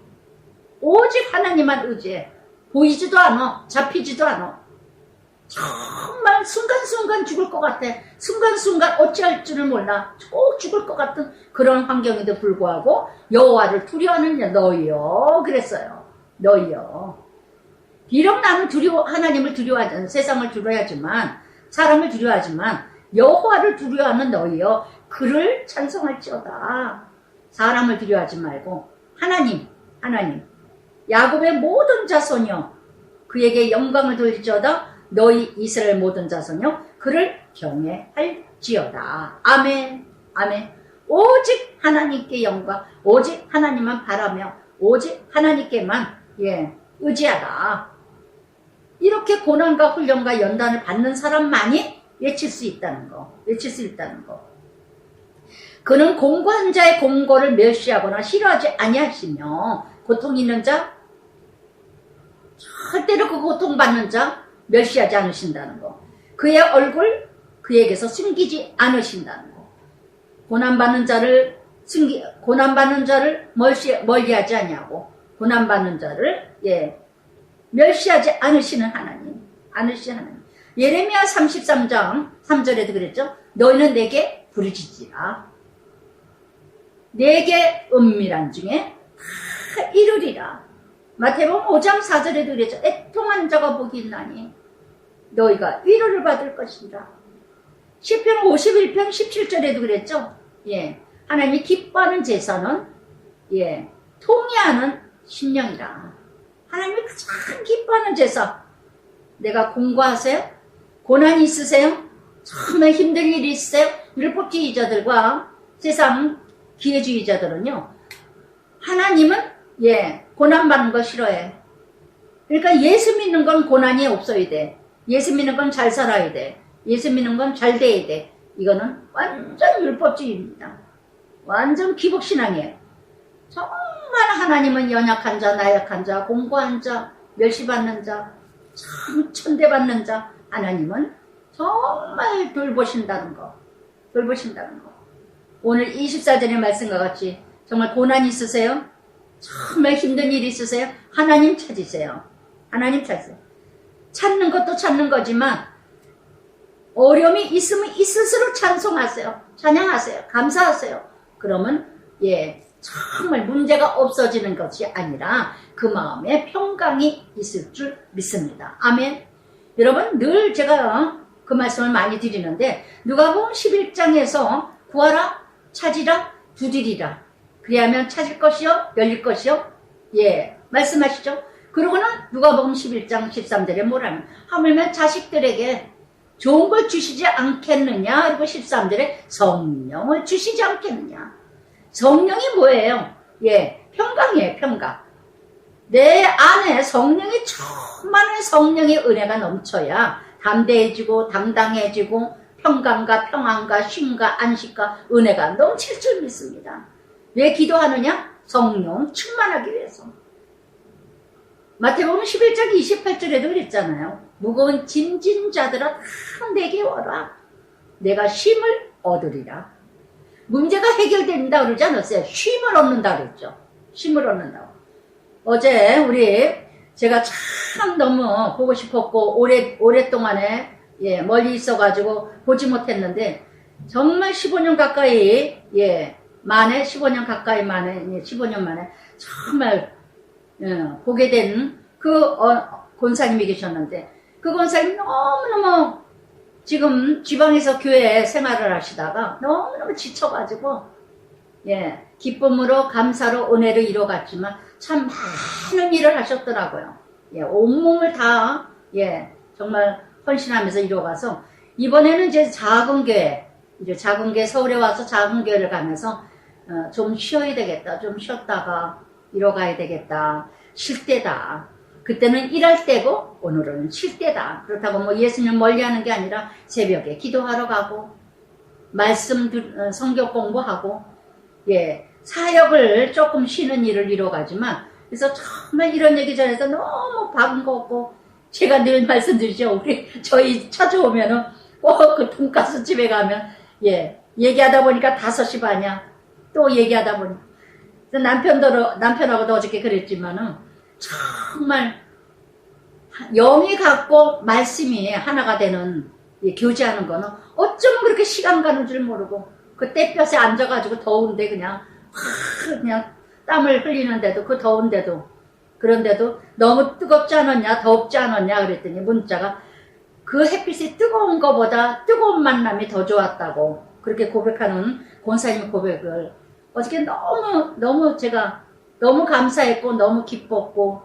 오직 하나님만 의지해. 보이지도 않아. 잡히지도 않아. 정말 순간순간 죽을 것 같아. 순간순간 어찌할 줄을 몰라. 꼭 죽을 것 같은 그런 환경에도 불구하고 여호와를 두려워하는 너희요. 그랬어요. 너희요. 비록 나는 하나님을 두려워하지 세상을 두려워하지만 사람을 두려워하지만 여호와를 두려워하는 너희요. 그를 찬송할지어다. 사람을 두려워하지 말고 하나님 야곱의 모든 자손이여 그에게 영광을 돌릴지어다. 너희 이스라엘 모든 자손이여 그를 경외할지어다. 아멘. 오직 하나님께 영광 오직 하나님만 바라며 오직 하나님께만 의지하라. 이렇게 고난과 훈련과 연단을 받는 사람만이 외칠 수 있다는 거. 그는 공고한 자의 공고를 멸시하거나 싫어하지 아니하시며 고통 있는 자 절대로 그 고통받는 자 멸시하지 않으신다는 거. 그의 얼굴 그에게서 숨기지 않으신다는 거. 고난받는 자를 멀리하지 아니하고 고난받는 자를 멸시하지 않으시는 하나님. 예레미야 33장 3절에도 그랬죠. 너희는 내게 부르짖으라. 내게 은밀한 중에 다 이루리라. 마태복음 5장 4절에도 그랬죠. 애통한 자가 복이 있나니 너희가 위로를 받을 것이다. 시편 51편 17절에도 그랬죠. 하나님이 기뻐하는 제사는 통회하는 심령이라. 하나님이 가장 기뻐하는 제사. 내가 공고하세요? 고난이 있으세요? 정말 힘들 일이 있으세요? 율법주의자들과 세상 기회주의자들은요. 하나님은 고난받는 거 싫어해. 그러니까 예수 믿는 건 고난이 없어야 돼. 예수 믿는 건 잘 살아야 돼. 예수 믿는 건 잘 돼야 돼. 이거는 완전 율법주의입니다. 완전 기복신앙이에요. 정말 하나님은 연약한 자, 나약한 자, 공고한 자, 멸시받는 자, 참 천대받는 자, 하나님은 정말 돌보신다는 거. 오늘 24절의 말씀과 같이 정말 고난이 있으세요? 정말 힘든 일이 있으세요? 하나님 찾으세요. 찾는 것도 찾는 거지만 어려움이 있으면 있을수록 찬송하세요. 찬양하세요. 감사하세요. 그러면 정말 문제가 없어지는 것이 아니라 그 마음에 평강이 있을 줄 믿습니다. 아멘. 여러분 늘 제가 그 말씀을 많이 드리는데 누가복음 11장에서 구하라, 찾으라, 두드리라. 그리하면 찾을 것이요, 열릴 것이요. 예, 말씀하시죠. 그러고는 누가복음 11장 13절에 뭐라면 하물며 자식들에게 좋은 걸 주시지 않겠느냐. 그리고 13절에 성령을 주시지 않겠느냐. 성령이 뭐예요? 예, 평강이에요, 평강. 내 안에 성령이 충만한 성령의 은혜가 넘쳐야 담대해지고 당당해지고 평강과 평안과 쉼과 안식과 은혜가 넘칠 줄 믿습니다. 왜 기도하느냐? 성령 충만하기 위해서. 마태복음 11장 28절에도 그랬잖아요. 무거운 짐진 자들아 다 내게 와라. 내가 쉼을 얻으리라. 문제가 해결된다 그러지 않았어요. 쉼을 얻는다 그랬죠. 쉼을 얻는다고. 어제 제가 참 너무 보고 싶었고 오랫동안에 예, 멀리 있어가지고 보지 못했는데 정말 15년 가까이 만에 15년 가까이 만에 15년 만에 정말 보게 된 그 권사님이 계셨는데 그 권사님이 너무너무 지금 지방에서 교회 생활을 하시다가 너무너무 지쳐가지고 기쁨으로 감사로 은혜를 이뤄갔지만 참 많은 일을 하셨더라고요. 온몸을 다 정말 헌신하면서 이뤄가서 이번에는 이제 작은 교회 서울에 와서 작은 교회를 가면서 좀 쉬어야 되겠다. 좀 쉬었다가 이뤄가야 되겠다. 쉴 때다. 그때는 일할 때고 오늘은 쉴 때다. 그렇다고 뭐 예수님 멀리하는 게 아니라 새벽에 기도하러 가고 말씀 성경 공부하고 사역을 조금 쉬는 일을 이뤄가지만 그래서 정말 이런 얘기 전해서 너무 반갑고 제가 늘 말씀드리죠. 저희 찾아오면은 꼭 그 돈가스 집에 가면 얘기하다 보니까 5시 반이야. 또 얘기하다 보니 남편하고도 어저께 그랬지만은 정말 영이 갖고 말씀이 하나가 되는 교제하는 거는 어쩌면 그렇게 시간 가는 줄 모르고 그 땡볕에 앉아가지고 더운데 그냥 땀을 흘리는데도 그 더운데도 그런데도 너무 뜨겁지 않았냐 덥지 않았냐 그랬더니 문자가 그 햇빛이 뜨거운 거보다 뜨거운 만남이 더 좋았다고 그렇게 고백하는 권사님 고백을 어저께 너무 제가 너무 감사했고 너무 기뻤고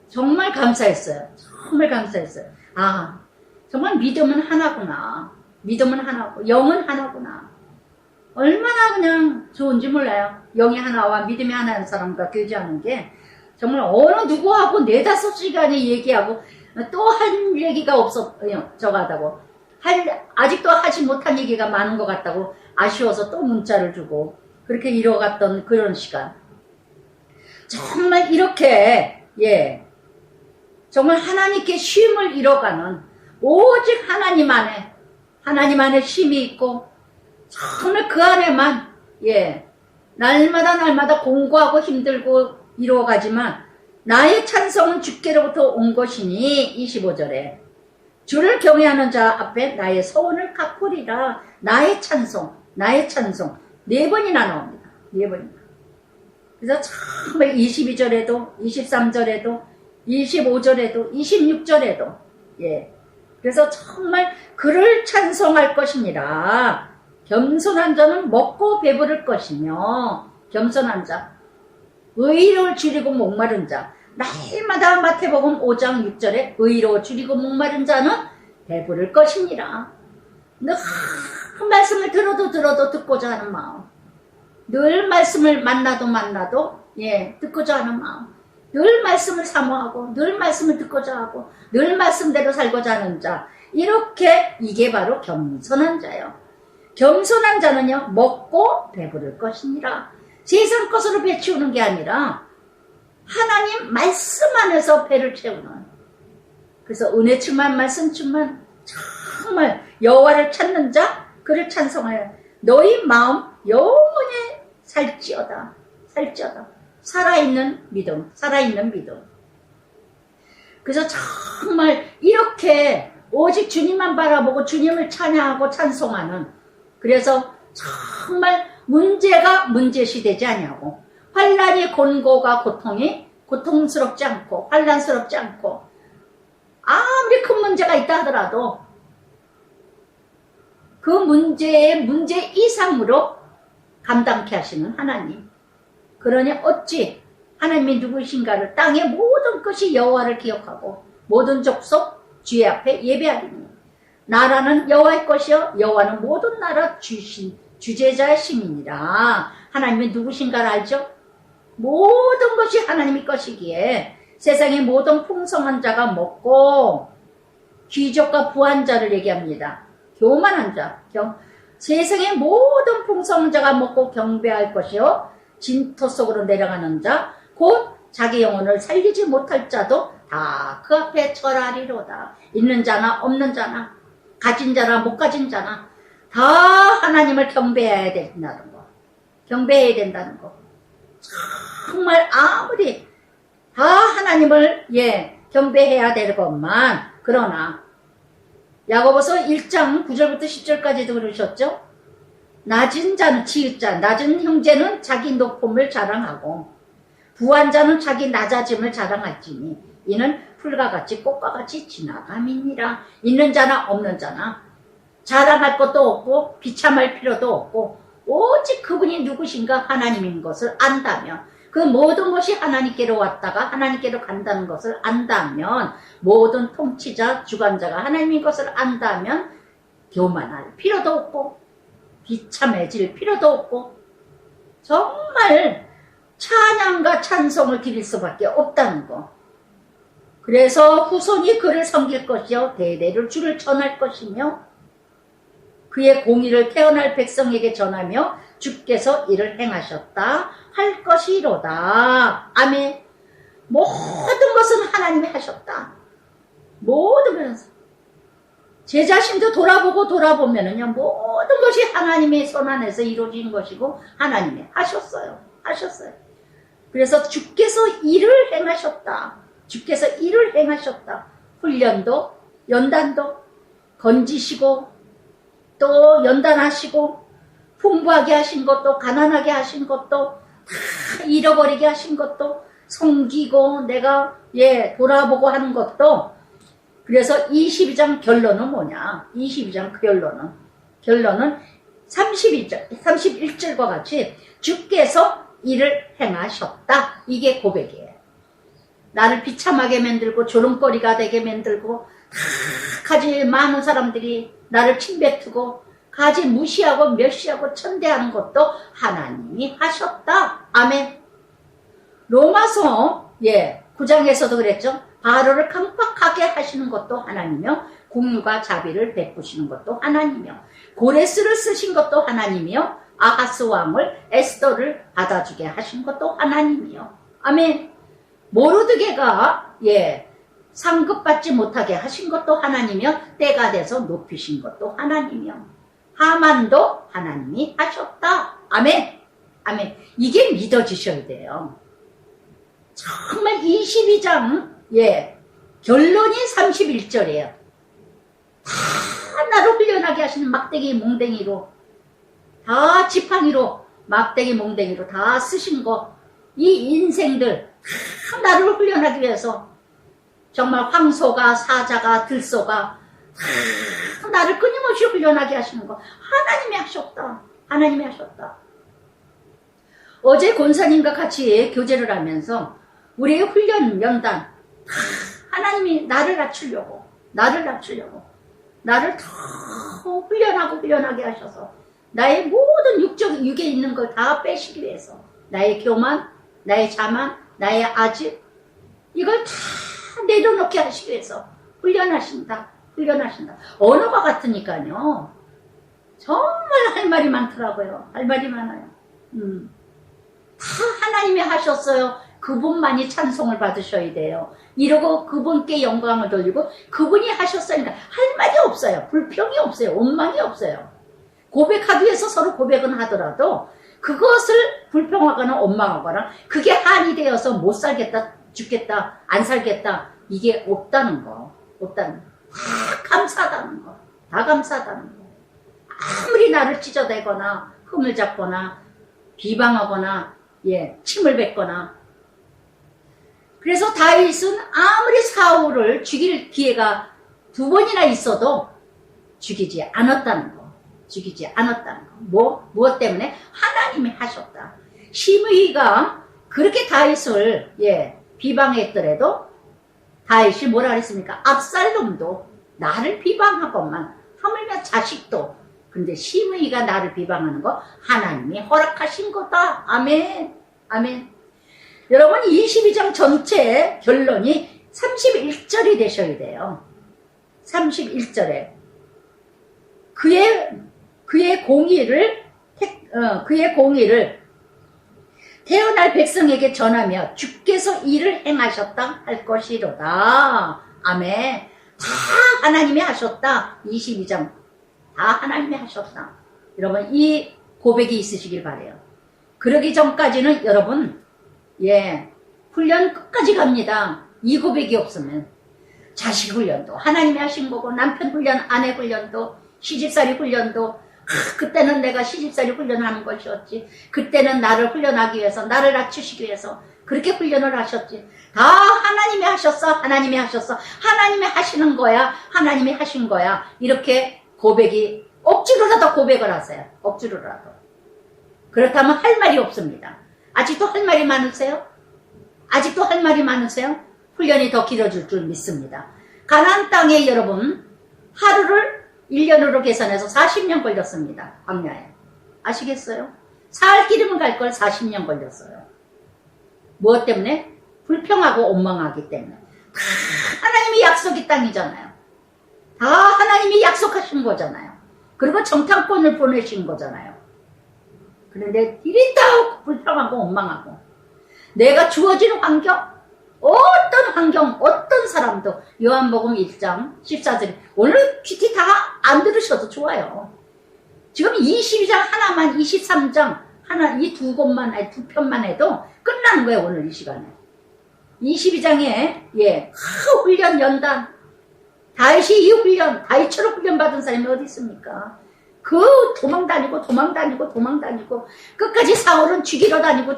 정말 감사했어요. 정말 감사했어요. 아 정말 믿음은 하나구나. 믿음은 하나고 영은 하나구나. 얼마나 그냥 좋은지 몰라요. 영이 하나와 믿음이 하나인 사람과 교제하는 게 정말 어느 누구하고 4-5시간이 얘기하고 또 할 얘기가 적하다고 아직도 하지 못한 얘기가 많은 것 같다고 아쉬워서 또 문자를 주고 그렇게 이뤄갔던 그런 시간. 정말 이렇게 정말 하나님께 쉼을 이뤄가는 오직 하나님 안에 쉼이 있고 정말 그 안에만 날마다 공고하고 힘들고 이루어가지만 나의 찬송은 주께로부터 온 것이니 25절에 주를 경외하는 자 앞에 나의 소원을 갚으리라. 나의 찬송 4번이나 나옵니다. 4번이나. 그래서 정말 22절에도 23절에도 25절에도 26절에도 그래서 정말 그를 찬송할 것이니라. 겸손한 자는 먹고 배부를 것이며 겸손한 자 의로 줄이고 목마른 자 날마다 마태복음 5장 6절에 의로 줄이고 목마른 자는 배부를 것이니라. 늘 말씀을 들어도 듣고자 하는 마음 늘 말씀을 만나도 듣고자 하는 마음 늘 말씀을 사모하고 늘 말씀을 듣고자 하고 늘 말씀대로 살고자 하는 자 이게 바로 겸손한 자예요. 겸손한 자는요 먹고 배부를 것이니라. 세상 것으로 배치우는 게 아니라 하나님 말씀 안에서 배를 채우는 그래서 은혜 충만 말씀 충만 정말 여호와를 찾는 자 그를 찬송하여 너희 마음 영원히 살지어다. 살아있는 믿음. 그래서 정말 이렇게 오직 주님만 바라보고 주님을 찬양하고 찬송하는 그래서 정말 문제가 문제시 되지 아니하고 환난이 곤고가 고통이 고통스럽지 않고 환난스럽지 않고 아무리 큰 문제가 있다 하더라도 그 문제의 문제 이상으로 감당케 하시는 하나님. 그러니 어찌 하나님이 누구신가를 땅의 모든 것이 여호와를 기억하고 모든 족속 주의 앞에 예배하리니 나라는 여호와의 것이요 여호와는 모든 나라 주제자의 신이니라. 하나님이 누구신가를 알죠? 모든 것이 하나님의 것이기에 세상의 모든 풍성한 자가 먹고 귀족과 부한 자를 얘기합니다. 교만한 자, 세상의 모든 풍성한 자가 먹고 경배할 것이요 진토 속으로 내려가는 자, 곧 자기 영혼을 살리지 못할 자도 다 그 앞에 절하리로다. 있는 자나 없는 자나 가진 자나 못 가진 자나 다 하나님을 경배해야 된다는 거. 경배해야 된다는 거. 정말 아무리 다 하나님을 경배해야 될 것만, 그러나 야고보서 1장 9절부터 10절까지도 그러셨죠? 낮은 자는 치읓자, 낮은 형제는 자기 높음을 자랑하고 부한 자는 자기 낮아짐을 자랑할지니 이는 풀과 같이 꽃과 같이 지나감이니라. 있는 자나 없는 자나 자랑할 것도 없고 비참할 필요도 없고 오직 그분이 누구신가 하나님인 것을 안다면, 그 모든 것이 하나님께로 왔다가 하나님께로 간다는 것을 안다면, 모든 통치자 주관자가 하나님인 것을 안다면 교만할 필요도 없고 비참해질 필요도 없고 정말 찬양과 찬송을 드릴 수밖에 없다는 거. 그래서 후손이 그를 섬길 것이요 대대로 주를 전할 것이며 그의 공의를 태어날 백성에게 전하며 주께서 이를 행하셨다 할 것이로다. 아멘. 모든 것은 하나님이 하셨다. 모든 것은. 제 자신도 돌아보면은요, 모든 것이 하나님의 손 안에서 이루어진 것이고 하나님이 하셨어요. 하셨어요. 그래서 주께서 일을 행하셨다. 주께서 일을 행하셨다. 훈련도 연단도 건지시고 또 연단하시고 풍부하게 하신 것도 가난하게 하신 것도 다 잃어버리게 하신 것도 섬기고 내가 돌아보고 하는 것도. 그래서 22장 결론은 뭐냐? 22장 결론은 31절과 같이 주께서 일을 행하셨다. 이게 고백이에요. 나를 비참하게 만들고 조롱거리가 되게 만들고 가지 많은 사람들이 나를 침뱉고 가지 무시하고 멸시하고 천대하는 것도 하나님이 하셨다. 아멘. 로마서 9장에서도 그랬죠. 바로를 강팍하게 하시는 것도 하나님이며 공유가 자비를 베푸시는 것도 하나님이며 고레스를 쓰신 것도 하나님이며 아하스 왕을 에스더를 받아주게 하신 것도 하나님이요. 아멘. 모르드게가 상급받지 못하게 하신 것도 하나님이요. 때가 돼서 높이신 것도 하나님이요. 하만도 하나님이 하셨다. 아멘. 아멘. 이게 믿어지셔야 돼요. 정말 22장 결론이 31절이에요. 다 나를 훈련하게 하시는 막대기 몽댕이로 다 지팡이로 막대기 몽댕이로 다 쓰신 거, 이 인생들 다 나를 훈련하기 위해서 정말 황소가 사자가 들소가 다 나를 끊임없이 훈련하게 하시는 거 하나님이 하셨다. 하나님이 하셨다. 어제 권사님과 같이 교제를 하면서 우리의 훈련 연단 하나님이 나를 낮추려고 나를 더 훈련하게 하셔서 나의 모든 육에 있는 걸 다 빼시기 위해서 나의 교만, 나의 자만, 나의 아집 이걸 다 내려놓게 하시기 위해서 훈련하신다. 언어가 같으니까요. 정말 할 말이 많더라고요. 할 말이 많아요. 다 하나님이 하셨어요. 그분만이 찬송을 받으셔야 돼요. 이러고 그분께 영광을 돌리고 그분이 하셨으니까 할 말이 없어요. 불평이 없어요. 원망이 없어요. 고백하기 위해서 서로 고백은 하더라도 그것을 불평하거나 원망하거나 그게 한이 되어서 못 살겠다, 죽겠다, 안 살겠다 이게 없다는 거. 다 감사하다는 거. 아무리 나를 찢어대거나 흠을 잡거나 비방하거나 침을 뱉거나. 그래서 다윗은 아무리 사울을 죽일 기회가 2번이나 있어도 죽이지 않았다는 거. 죽이지 않았다는 거. 무엇 때문에? 하나님이 하셨다. 시므이가 그렇게 다윗을 비방했더라도 다윗이 뭐라 그랬습니까? 압살롬도 나를 비방하건만 하물며 자식도. 근데 시므이가 나를 비방하는 거 하나님이 허락하신 거다. 아멘. 아멘. 여러분 22장 전체의 결론이 31절이 되셔야 돼요. 31절에 그의 공의를 태어날 백성에게 전하며 주께서 이를 행하셨다 할 것이로다. 아멘. 다 하나님이 하셨다. 22장 다 하나님이 하셨다. 여러분 이 고백이 있으시길 바라요. 그러기 전까지는 여러분 훈련 끝까지 갑니다. 이 고백이 없으면 자식 훈련도 하나님이 하신 거고, 남편 훈련, 아내 훈련도, 시집살이 훈련도, 그때는 내가 시집살이 훈련하는 것이었지. 그때는 나를 훈련하기 위해서, 나를 낮추시기 위해서 그렇게 훈련을 하셨지. 다 하나님이 하셨어. 하나님이 하셨어. 하나님이 하시는 거야. 하나님이 하신 거야. 이렇게 고백이, 억지로라도 고백을 하세요. 억지로라도. 그렇다면 할 말이 없습니다. 아직도 할 말이 많으세요? 아직도 할 말이 많으세요? 훈련이 더 길어질 줄 믿습니다. 가나안 땅에 여러분 하루를 1년으로 계산해서 40년 걸렸습니다. 광야에. 아시겠어요? 살 길이면 갈 걸 40년 걸렸어요. 무엇 때문에? 불평하고 원망하기 때문에. 다 하나님이 약속이 땅이잖아요. 다 하나님이 약속하신 거잖아요. 그리고 정탐꾼을 보내신 거잖아요. 그런데 디린다 불평하고 원망하고, 내가 주어진 환경, 어떤 환경, 어떤 사람도, 요한복음 1장 14절, 오늘 PT 다 안 들으셔도 좋아요. 지금 22장 하나만, 23장 하나, 이 두 편만 해도 끝나는 거예요. 오늘 이 시간에 22장에 훈련 연단, 다윗이 이 훈련, 다윗처럼 훈련 받은 사람이 어디 있습니까? 그 도망다니고 끝까지 사울은 죽이러 다니고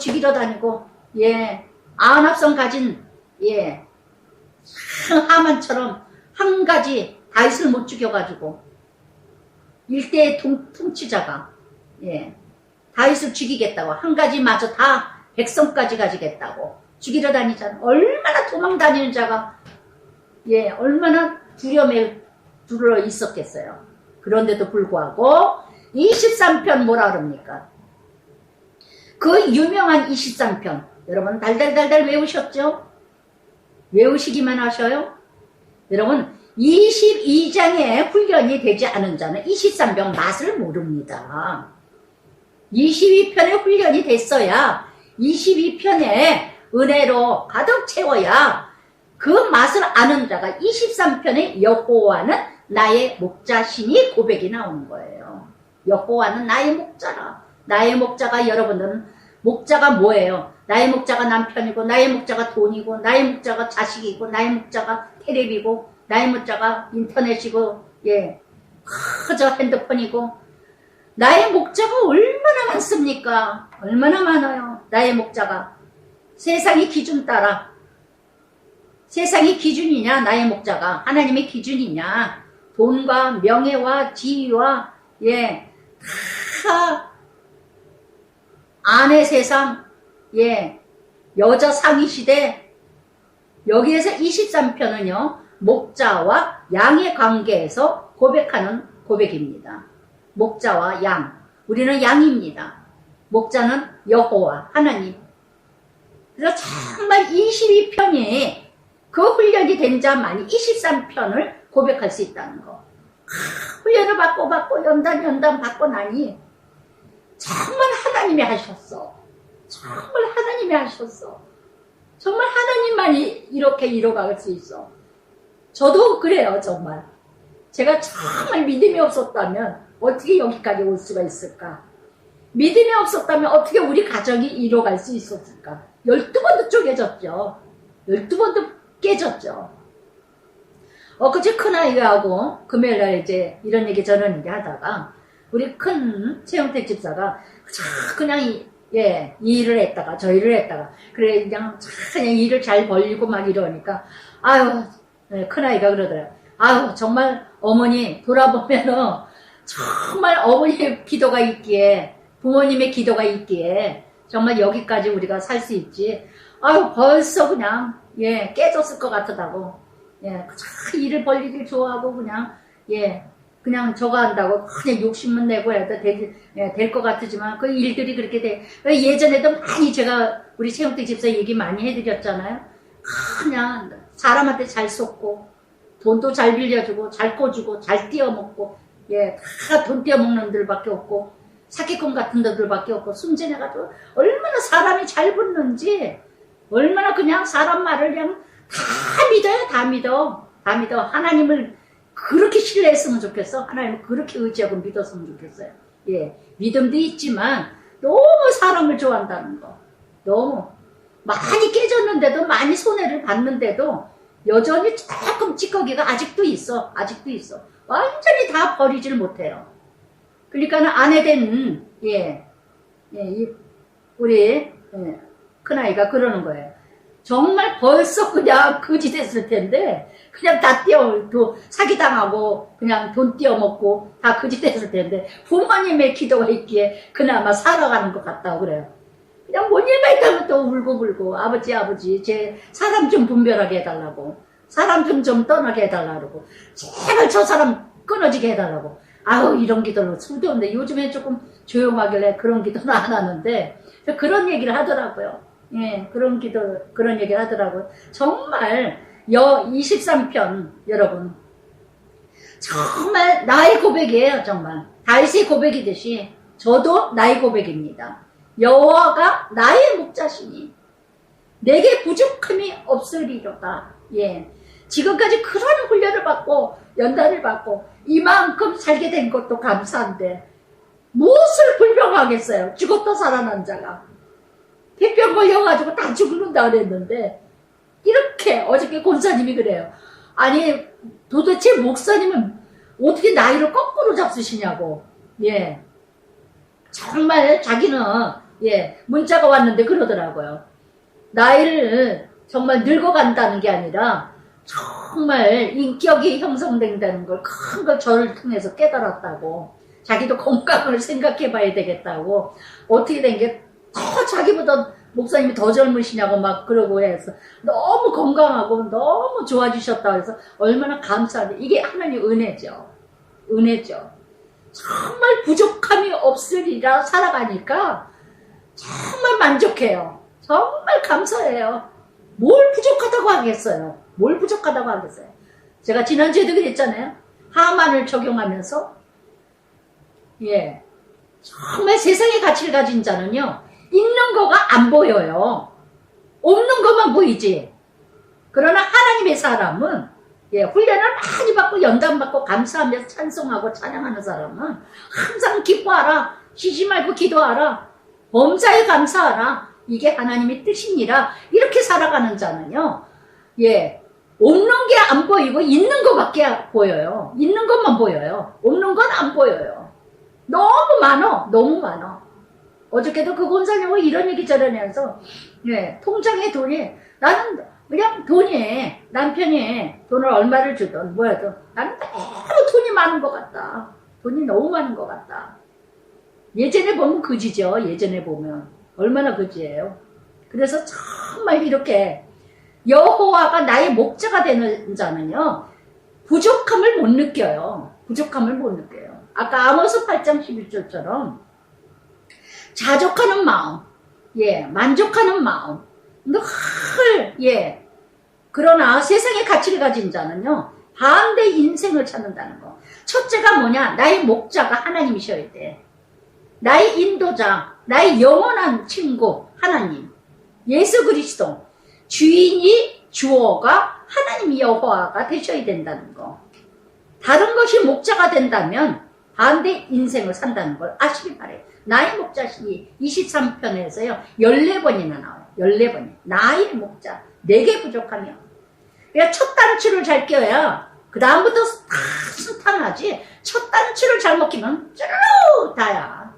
아합성 가진 하만처럼 한 가지 다윗을 못 죽여가지고 일대의 통치자가 다윗을 죽이겠다고 한 가지마저 다 백성까지 가지겠다고 죽이러 다니잖아. 얼마나 도망다니는 자가 얼마나 두려움에 둘러 있었겠어요. 그런데도 불구하고 23편 뭐라 그럽니까? 그 유명한 23편 여러분 달달달달 외우셨죠? 외우시기만 하셔요? 여러분 22장의 훈련이 되지 않은 자는 23편 맛을 모릅니다. 22편의 훈련이 됐어야 22편의 은혜로 가득 채워야 그 맛을 아는 자가 23편의 여호와는 나의 목자시니 고백이 나오는 거예요. 여호와는 나의 목자라. 나의 목자가 여러분들은 목자가 뭐예요? 나의 목자가 남편이고, 나의 목자가 돈이고, 나의 목자가 자식이고, 나의 목자가 텔레비고, 나의 목자가 인터넷이고, 저 핸드폰이고, 나의 목자가 얼마나 많습니까? 얼마나 많아요. 나의 목자가. 세상의 기준 따라. 세상의 기준이냐, 나의 목자가. 하나님의 기준이냐. 돈과 명예와 지위와, 다 아내 세상, 여자 상위 시대. 여기에서 23편은요, 목자와 양의 관계에서 고백하는 고백입니다. 목자와 양. 우리는 양입니다. 목자는 여호와, 하나님. 그래서 정말 22편이 그 훈련이 된 자만이 23편을 고백할 수 있다는 거. 훈련을 받고 연단 받고 나니 정말 하나님이 하셨어. 정말 하나님이 하셨어. 정말 하나님만이 이렇게 이뤄갈 수 있어. 저도 그래요. 정말 제가 정말 믿음이 없었다면 어떻게 여기까지 올 수가 있을까? 믿음이 없었다면 어떻게 우리 가정이 이뤄갈 수 있었을까? 12번도 쪼개졌죠. 12번도 깨졌죠. 그제 큰아이하고 금요일날 이제 이런 얘기 저런 얘기 하다가 우리 큰 최영택 집사가 그냥 이 일을 했다가 저 일을 했다가 그래 그냥 일을 잘 벌리고 막 이러니까 큰아이가 그러더라고요. 정말 어머니 돌아보면은 정말 어머니의 기도가 있기에, 부모님의 기도가 있기에 정말 여기까지 우리가 살 수 있지. 아유, 벌써 그냥 깨졌을 것 같다고. 일을 벌리길 좋아하고 그냥 저거 한다고 그냥 욕심만 내고 해도 될 것 같지만 그 일들이 그렇게 돼. 예전에도 많이 제가 우리 최영택 집사 얘기 많이 해드렸잖아요. 그냥 사람한테 잘 쏟고 돈도 잘 빌려주고 잘 꺼주고 잘 띄어먹고 다 돈 띄어먹는 들밖에 없고 사기꾼 같은 데들밖에 없고 순진해가지고 얼마나 사람이 잘 붙는지 얼마나 그냥 사람 말을 그냥 다 믿어요. 다 믿어. 하나님을 그렇게 신뢰했으면 좋겠어. 하나님을 그렇게 의지하고 믿었으면 좋겠어요. 믿음도 있지만 너무 사람을 좋아한다는 거. 너무 많이 깨졌는데도 많이 손해를 봤는데도 여전히 조금 찌꺼기가 아직도 있어. 완전히 다 버리질 못해요. 그러니까 아내된 우리 큰아이가 그러는 거예요. 정말 벌써 그냥 거지 됐을 텐데 그냥 다 사기당하고 그냥 돈 띄어먹고 다 거지 됐을 텐데 부모님의 기도가 있기에 그나마 살아가는 것 같다고 그래요. 그냥 뭔 일만 있다면 또 울고 아버지 제 사람 좀 분별하게 해달라고, 사람 좀 떠나게 해달라고, 제발 저 사람 끊어지게 해달라고. 아우, 이런 기도를 수도 없는데 요즘에 조금 조용하길래 그런 기도는 안 하는데 그런 얘기를 하더라고요. 그런 얘기를 하더라고요. 정말 23편 여러분 정말 나의 고백이에요. 정말 다윗의 고백이듯이 저도 나의 고백입니다. 여호와가 나의 목자시니 내게 부족함이 없으리로다. 지금까지 그런 훈련을 받고 연단을 받고 이만큼 살게 된 것도 감사한데 무엇을 불평하겠어요. 죽었다 살아난 자가 폐병 걸려가지고 다 죽는다 그랬는데 이렇게 어저께 권사님이 그래요. 아니 도대체 목사님은 어떻게 나이를 거꾸로 잡수시냐고. 정말 자기는 문자가 왔는데 그러더라고요. 나이를 정말 늙어간다는 게 아니라 정말 인격이 형성된다는 걸 큰 걸 저를 통해서 깨달았다고. 자기도 건강을 생각해 봐야 되겠다고. 어떻게 된 게 더 자기보다 목사님이 더 젊으시냐고 막 그러고 해서 너무 건강하고 너무 좋아지셨다고 해서 얼마나 감사한데 이게 하나님 은혜죠. 정말 부족함이 없으리라 살아가니까 정말 만족해요. 정말 감사해요. 뭘 부족하다고 하겠어요. 제가 지난주에도 그랬잖아요. 하만을 적용하면서 정말 세상의 가치를 가진 자는요 있는 거가 안 보여요. 없는 것만 보이지. 그러나 하나님의 사람은 훈련을 많이 받고 연단받고 감사하면서 찬송하고 찬양하는 사람은 항상 기뻐하라. 쉬지 말고 기도하라. 범사에 감사하라. 이게 하나님의 뜻이니라. 이렇게 살아가는 자는요. 없는 게 안 보이고 있는 것밖에 보여요. 있는 것만 보여요. 없는 건 안 보여요. 너무 많어. 어저께도 그 권사님하고 이런 얘기 저러면서 통장에 돈이 나는 그냥 남편이 돈을 얼마를 주든 뭐여도 나는 너무 돈이 많은 것 같다. 돈이 너무 많은 것 같다. 예전에 보면 그지죠. 예전에 보면 얼마나 그지예요. 그래서 정말 이렇게 여호와가 나의 목자가 되는 자는요 부족함을 못 느껴요. 아까 아모스 8장 11절처럼 자족하는 마음, 만족하는 마음. 그러나 세상의 가치를 가진 자는요 반대 인생을 찾는다는 거. 첫째가 뭐냐? 나의 목자가 하나님이셔야 돼. 나의 인도자, 나의 영원한 친구 하나님, 예수 그리스도, 주인이 주어가 하나님 여호와가 되셔야 된다는 거. 다른 것이 목자가 된다면 반대 인생을 산다는 걸 아시기 바래요. 나의 목자시니 23편에서요 14번이나 나와요. 14번이 나의 목자, 내게 부족하며. 그러니까 첫 단추를 잘 껴야 그 다음부터 다 순탄하지. 첫 단추를 잘못 끼면 쭈르르 다야.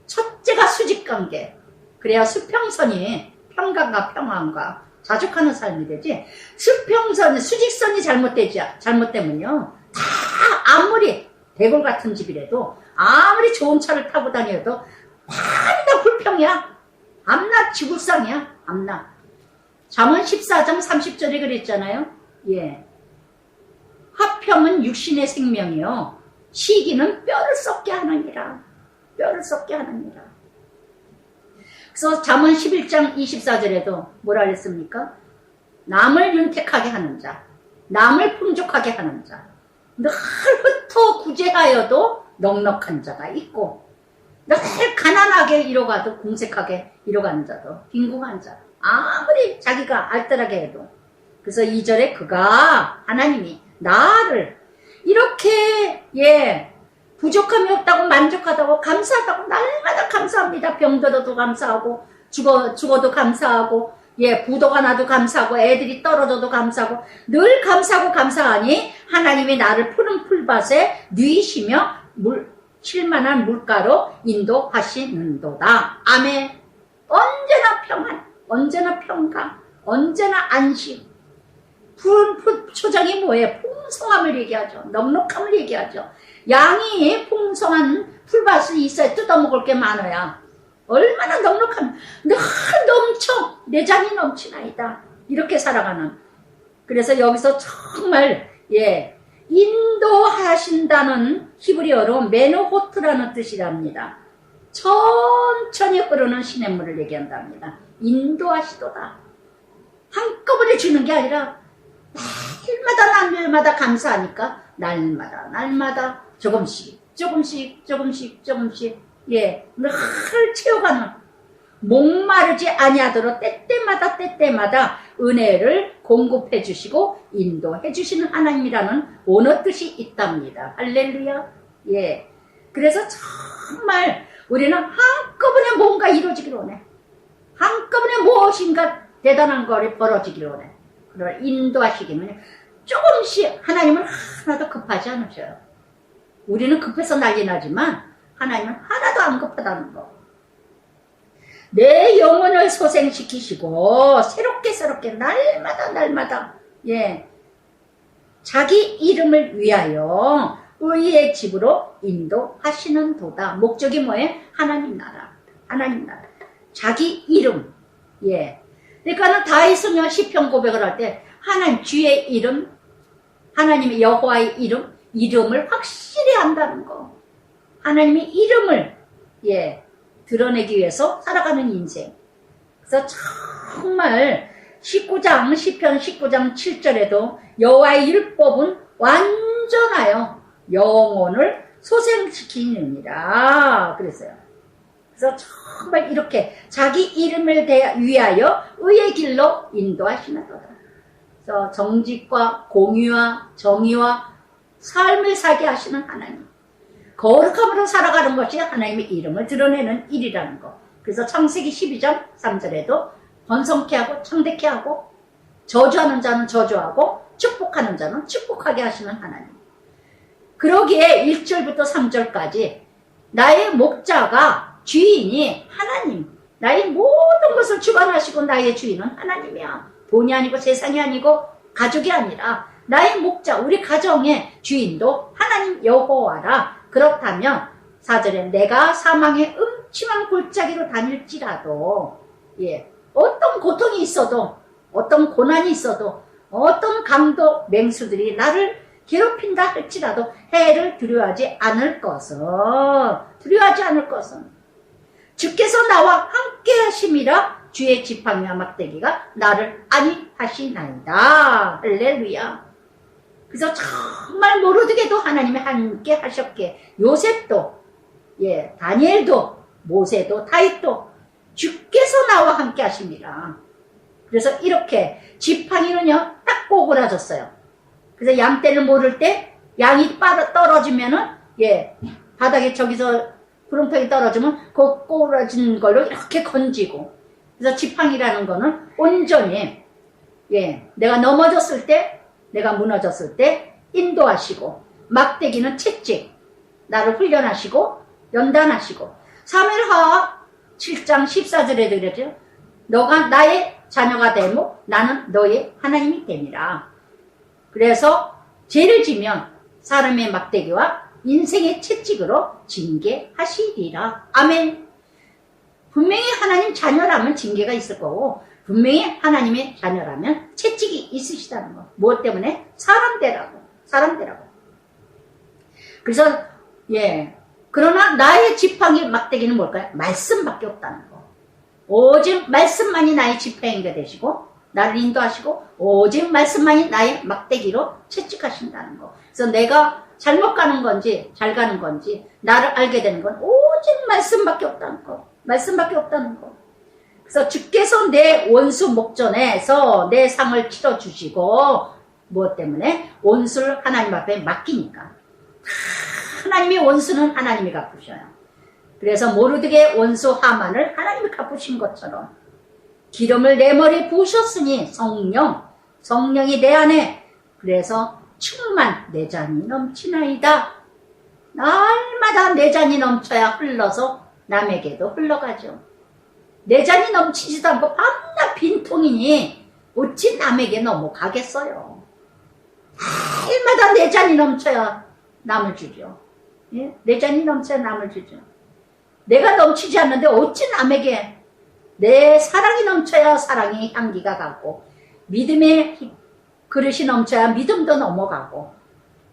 첫째가 수직관계. 그래야 수평선이 평강과 평안과 자족하는 삶이 되지. 수직선이 잘못되면요 다 아무리 대골 같은 집이라도 아무리 좋은 차를 타고 다녀도 밤낮 불평이야. 밤낮 지구상이야. 밤낮. 잠언 14장 30절에 그랬잖아요. 예. 화평은 육신의 생명이요. 시기는 뼈를 썩게 하느니라. 뼈를 썩게 하느니라. 그래서 잠언 11장 24절에도 뭐라 그랬습니까? 남을 윤택하게 하는 자, 남을 풍족하게 하는 자, 늘 흩어 구제하여도 넉넉한 자가 있고, 늘 가난하게 이뤄가도 궁색하게 이뤄가는 자도 빈궁한 자, 아무리 자기가 알뜰하게 해도. 그래서 2절에 그가 하나님이 나를 이렇게 부족함이 없다고 만족하다고 감사하다고 날마다 감사합니다. 병들어도 감사하고 죽어도 감사하고 부도가 나도 감사하고 애들이 떨어져도 감사하고 늘 감사하고 감사하니 하나님이 나를 푸른 풀밭에 누이시며 쉴만한 물가로 인도하시는도다. 아멘. 언제나 평안, 언제나 평강, 언제나 안심. 푸른 초장이 뭐예요? 풍성함을 얘기하죠. 넉넉함을 얘기하죠. 양이 풍성한 풀밭이 있어야 뜯어먹을 게 많아야 얼마나 넉넉한, 늘 넘쳐 내 잔이 넘치나이다. 이렇게 살아가는. 그래서 여기서 정말 인도하신다는 히브리어로 메노호트라는 뜻이랍니다. 천천히 흐르는 시냇물을 얘기한답니다. 인도하시도다. 한꺼번에 주는 게 아니라 날마다 감사하니까 날마다 조금씩 늘 채워가는, 목마르지 아니하도록 때때마다 은혜를 공급해 주시고 인도해 주시는 하나님이라는 오너 뜻이 있답니다. 할렐루야. 그래서 정말 우리는 한꺼번에 뭔가 이루어지기를 원해. 한꺼번에 무엇인가 대단한 거리 벌어지기를 원해. 그러나 인도하시기는 조금씩. 하나님은 하나도 급하지 않으셔요. 우리는 급해서 난리 나지만 하나님은 하나도 안 급하다는 거. 내 영혼을 소생시키시고 새롭게 날마다 자기 이름을 위하여 의의 집으로 인도하시는 도다. 목적이 뭐예요? 하나님 나라. 자기 이름. 그러니까는 다윗은요, 시편 고백을 할 때 하나님 주의 이름, 하나님의 여호와의 이름을 확실히 안다는 거. 하나님의 이름을 드러내기 위해서 살아가는 인생. 그래서 정말 시편 19장 7절에도 여호와의 율법은 완전하여 영혼을 소생시키느니라 그랬어요. 그래서 정말 이렇게 자기 이름을 위하여 의의 길로 인도하시는 거다. 그래서 정직과 공의와 정의와 삶을 살게 하시는 하나님. 거룩함으로 살아가는 것이 하나님의 이름을 드러내는 일이라는 거. 그래서 창세기 12장 3절에도 번성케 하고 창대케 하고 저주하는 자는 저주하고 축복하는 자는 축복하게 하시는 하나님. 그러기에 1절부터 3절까지 나의 목자가 주인이 하나님, 나의 모든 것을 주관하시고 나의 주인은 하나님이야. 돈이 아니고 세상이 아니고 가족이 아니라 나의 목자, 우리 가정의 주인도 하나님 여호와라. 그렇다면 4절에 내가 사망의 음침한 골짜기로 다닐지라도 어떤 고통이 있어도 어떤 고난이 있어도 어떤 강도 맹수들이 나를 괴롭힌다 할지라도 해를 두려워하지 않을 것은 주께서 나와 함께 하심이라 주의 지팡이와 막대기가 나를 안위하시나이다. 할렐루야. 그래서 정말 모르드게도 하나님이 함께 하셨기에 요셉도 다니엘도 모세도 다윗도 주께서 나와 함께 하십니다. 그래서 이렇게 지팡이는요 딱 꼬그라졌어요. 그래서 양떼를 모를 때 양이 떨어지면은 바닥에 저기서 구름통이 떨어지면 그 꼬그라진 걸로 이렇게 건지고. 그래서 지팡이라는 거는 온전히 내가 넘어졌을 때, 내가 무너졌을 때 인도하시고, 막대기는 채찍, 나를 훈련하시고 연단하시고. 사무엘하 7장 14절에도 그러죠. 너가 나의 자녀가 되고 나는 너의 하나님이 됨이라. 그래서 죄를 지면 사람의 막대기와 인생의 채찍으로 징계하시리라. 아멘. 분명히 하나님 자녀라면 징계가 있을 거고 분명히 하나님의 자녀라면 채찍이 있으시다는 거. 무엇 때문에? 사람되라고. 그래서 그러나 나의 지팡이 막대기는 뭘까요? 말씀밖에 없다는 거. 오직 말씀만이 나의 지팡이가 되시고 나를 인도하시고 오직 말씀만이 나의 막대기로 채찍하신다는 거. 그래서 내가 잘못 가는 건지 잘 가는 건지 나를 알게 되는 건 오직 말씀밖에 없다는 거. 말씀밖에 없다는 거. 그래서 주께서 내 원수 목전에서 내 상을 치러주시고 무엇 때문에? 원수를 하나님 앞에 맡기니까. 하나님의 원수는 하나님이 갚으셔요. 그래서 모르드게의 원수 하만을 하나님이 갚으신 것처럼 기름을 내 머리에 부으셨으니 성령이 내 안에 그래서 충만 내 잔이 넘치나이다. 날마다 내 잔이 넘쳐야 흘러서 남에게도 흘러가죠. 내 잔이 넘치지도 않고 밤낮 빈통이니 어찌 남에게 넘어가겠어요. 날마다 내 잔이 넘쳐야 남을 주죠. 내 잔이 넘쳐야 남을 주죠. 내가 넘치지 않는데 어찌 남에게 내 사랑이 넘쳐야 사랑의 향기가 가고 믿음의 그릇이 넘쳐야 믿음도 넘어가고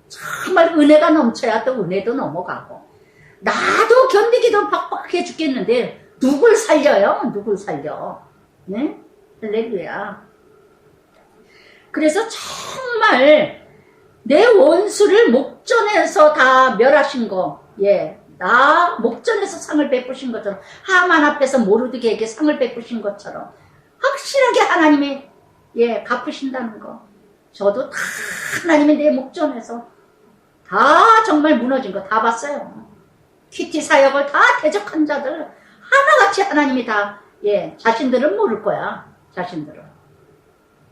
정말 은혜가 넘쳐야 또 은혜도 넘어가고 나도 견디기도 팍팍해 죽겠는데 누굴 살려요? 누굴 살려? 네? 할렐루야. 그래서 정말 내 원수를 목전에서 다 멸하신 거, 나 목전에서 상을 베푸신 것처럼 하만 앞에서 모르드게에게 상을 베푸신 것처럼 확실하게 하나님이 갚으신다는 거. 저도 다 하나님이 내 목전에서 다 정말 무너진 거 다 봤어요. 큐티 사역을 다 대적한 자들 하나같이 하나님이 다 자신들은 모를 거야. 자신들은.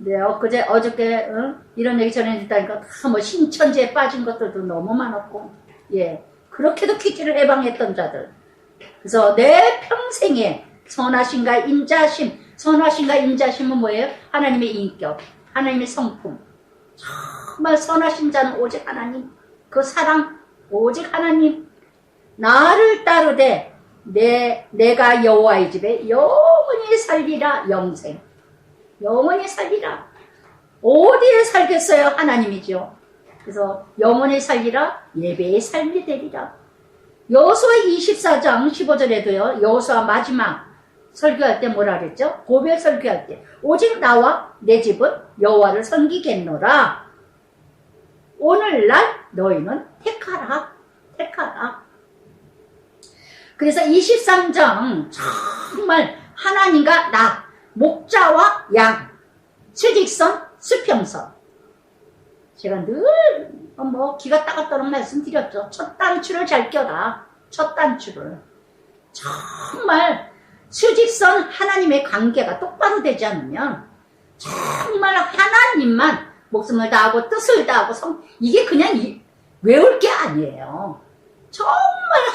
네, 어저께 이런 얘기 전해드렸다니까 다 뭐 신천지에 빠진 것들도 너무 많았고 그렇게도 퀴티를 해방했던 자들. 그래서 내 평생에 선하신가 인자심은 뭐예요? 하나님의 인격, 하나님의 성품. 정말 선하신 자는 오직 하나님, 그 사랑 오직 하나님. 나를 따르되 내가 여호와의 집에 영원히 살리라. 영원히 살리라. 어디에 살겠어요? 하나님이죠. 그래서 영원히 살리라. 예배의 삶이 되리라. 여호수아 24장 15절에도요. 여호수아 마지막 설교할 때 뭐라 그랬죠? 고백 설교할 때 오직 나와 내 집은 여호와를 섬기겠노라. 오늘날 너희는 택하라. 그래서 23장 정말 하나님과 나, 목자와 양, 수직선, 수평선. 제가 늘 기가 따갑다는 말씀 드렸죠. 첫 단추를 잘 껴라. 첫 단추를. 정말 수직선 하나님의 관계가 똑바로 되지 않으면 정말 하나님만 목숨을 다하고 뜻을 다하고 이게 그냥 외울 게 아니에요. 정말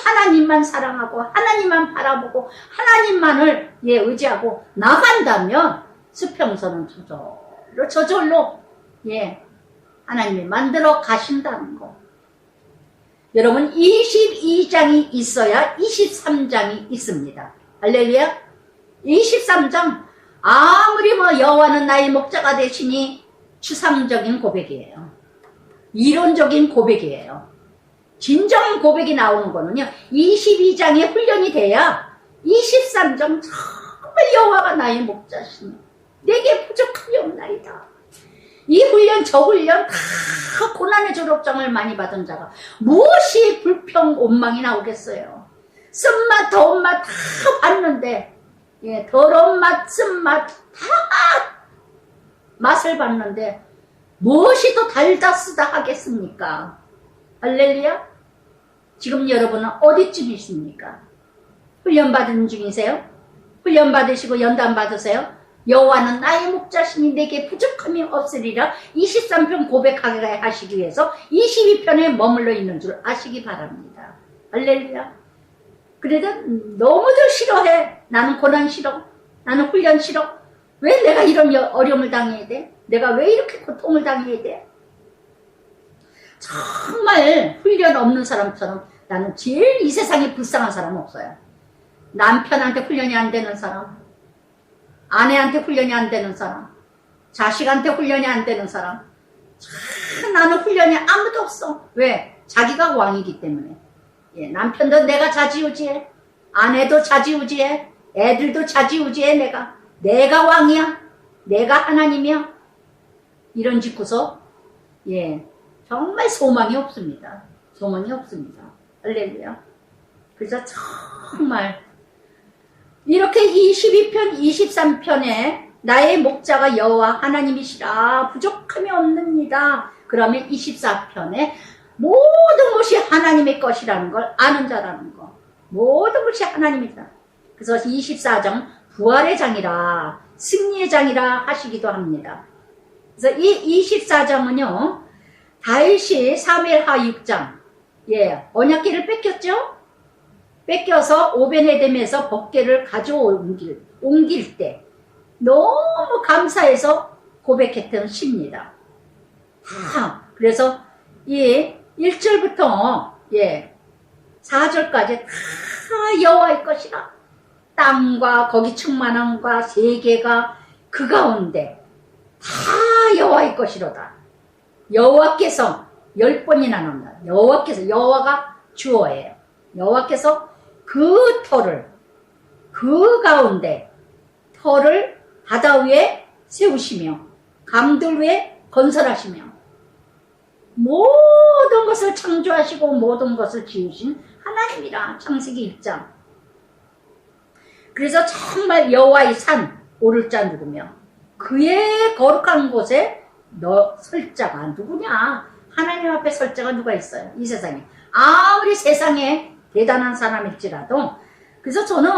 하나님만 사랑하고 하나님만 바라보고 하나님만을 의지하고 나간다면 수평선은 저절로 하나님이 만들어 가신다는 거. 여러분 22장이 있어야 23장이 있습니다. 할렐루야. 23장 아무리 여호와는 나의 목자가 되시니 추상적인 고백이에요. 이론적인 고백이에요. 진정한 고백이 나오는 거는요 22장의 훈련이 돼야 23장 정말 여호와가 나의 목자시니 내게 부족함이 없나이다. 이 훈련 저 훈련 다 고난의 졸업장을 많이 받은 자가 무엇이 불평 원망이 나오겠어요. 쓴맛 더운 맛 다 봤는데 더러운 맛 쓴맛 다 맛을 봤는데 무엇이 더 달다 쓰다 하겠습니까? 할렐루야. 지금 여러분은 어디쯤이십니까? 훈련 받은 중이세요? 훈련 받으시고 연단 받으세요? 여호와는 나의 목자시니 내게 부족함이 없으리라. 23편 고백하게 하시기 위해서 22편에 머물러 있는 줄 아시기 바랍니다. 할렐루야. 그래도 너무들 싫어해. 나는 고난 싫어. 나는 훈련 싫어. 왜 내가 이런 어려움을 당해야 돼? 내가 왜 이렇게 고통을 당해야 돼? 정말 훈련 없는 사람처럼 나는 제일 이 세상에 불쌍한 사람은 없어요. 남편한테 훈련이 안 되는 사람, 아내한테 훈련이 안 되는 사람, 자식한테 훈련이 안 되는 사람. 참 나는 훈련이 아무도 없어. 왜? 자기가 왕이기 때문에. 예, 남편도 내가 좌지우지해. 아내도 좌지우지해. 애들도 좌지우지해. 내가 왕이야. 내가 하나님이야. 이런 짓고서 예, 정말 소망이 없습니다. 소망이 없습니다. 할렐루야. 그래서 정말 이렇게 22편, 23편에 나의 목자가 여호와 하나님이시라 부족함이 없느니라. 그러면 24편에 모든 것이 하나님의 것이라는 걸 아는 자라는 거. 모든 것이 하나님이다. 그래서 24장 부활의 장이라 승리의 장이라 하시기도 합니다. 그래서 이 24장은요 다윗이 사무엘하 6장 예, 언약궤를 뺏겼죠? 뺏겨서 오벤에돔에서 법궤를 옮길 때 너무 감사해서 고백했던 시입니다. 그래서 이 1절부터 예, 4절까지 다 여호와의 것이라. 땅과 거기 충만함과 세계가 그 가운데 다 여호와의 것이로다. 여호와께서 10번이나 나옵니다. 여호와가 주어예요. 여호와께서 그 터를 그 가운데 터를 바다 위에 세우시며 강들 위에 건설하시며 모든 것을 창조하시고 모든 것을 지으신 하나님이라. 창세기 1장. 그래서 정말 여호와의 산 오를 자 누구며 그의 거룩한 곳에 너 설 자가 누구냐. 하나님 앞에 설 자가 누가 있어요 이 세상에. 아무리 세상에 대단한 사람일지라도. 그래서 저는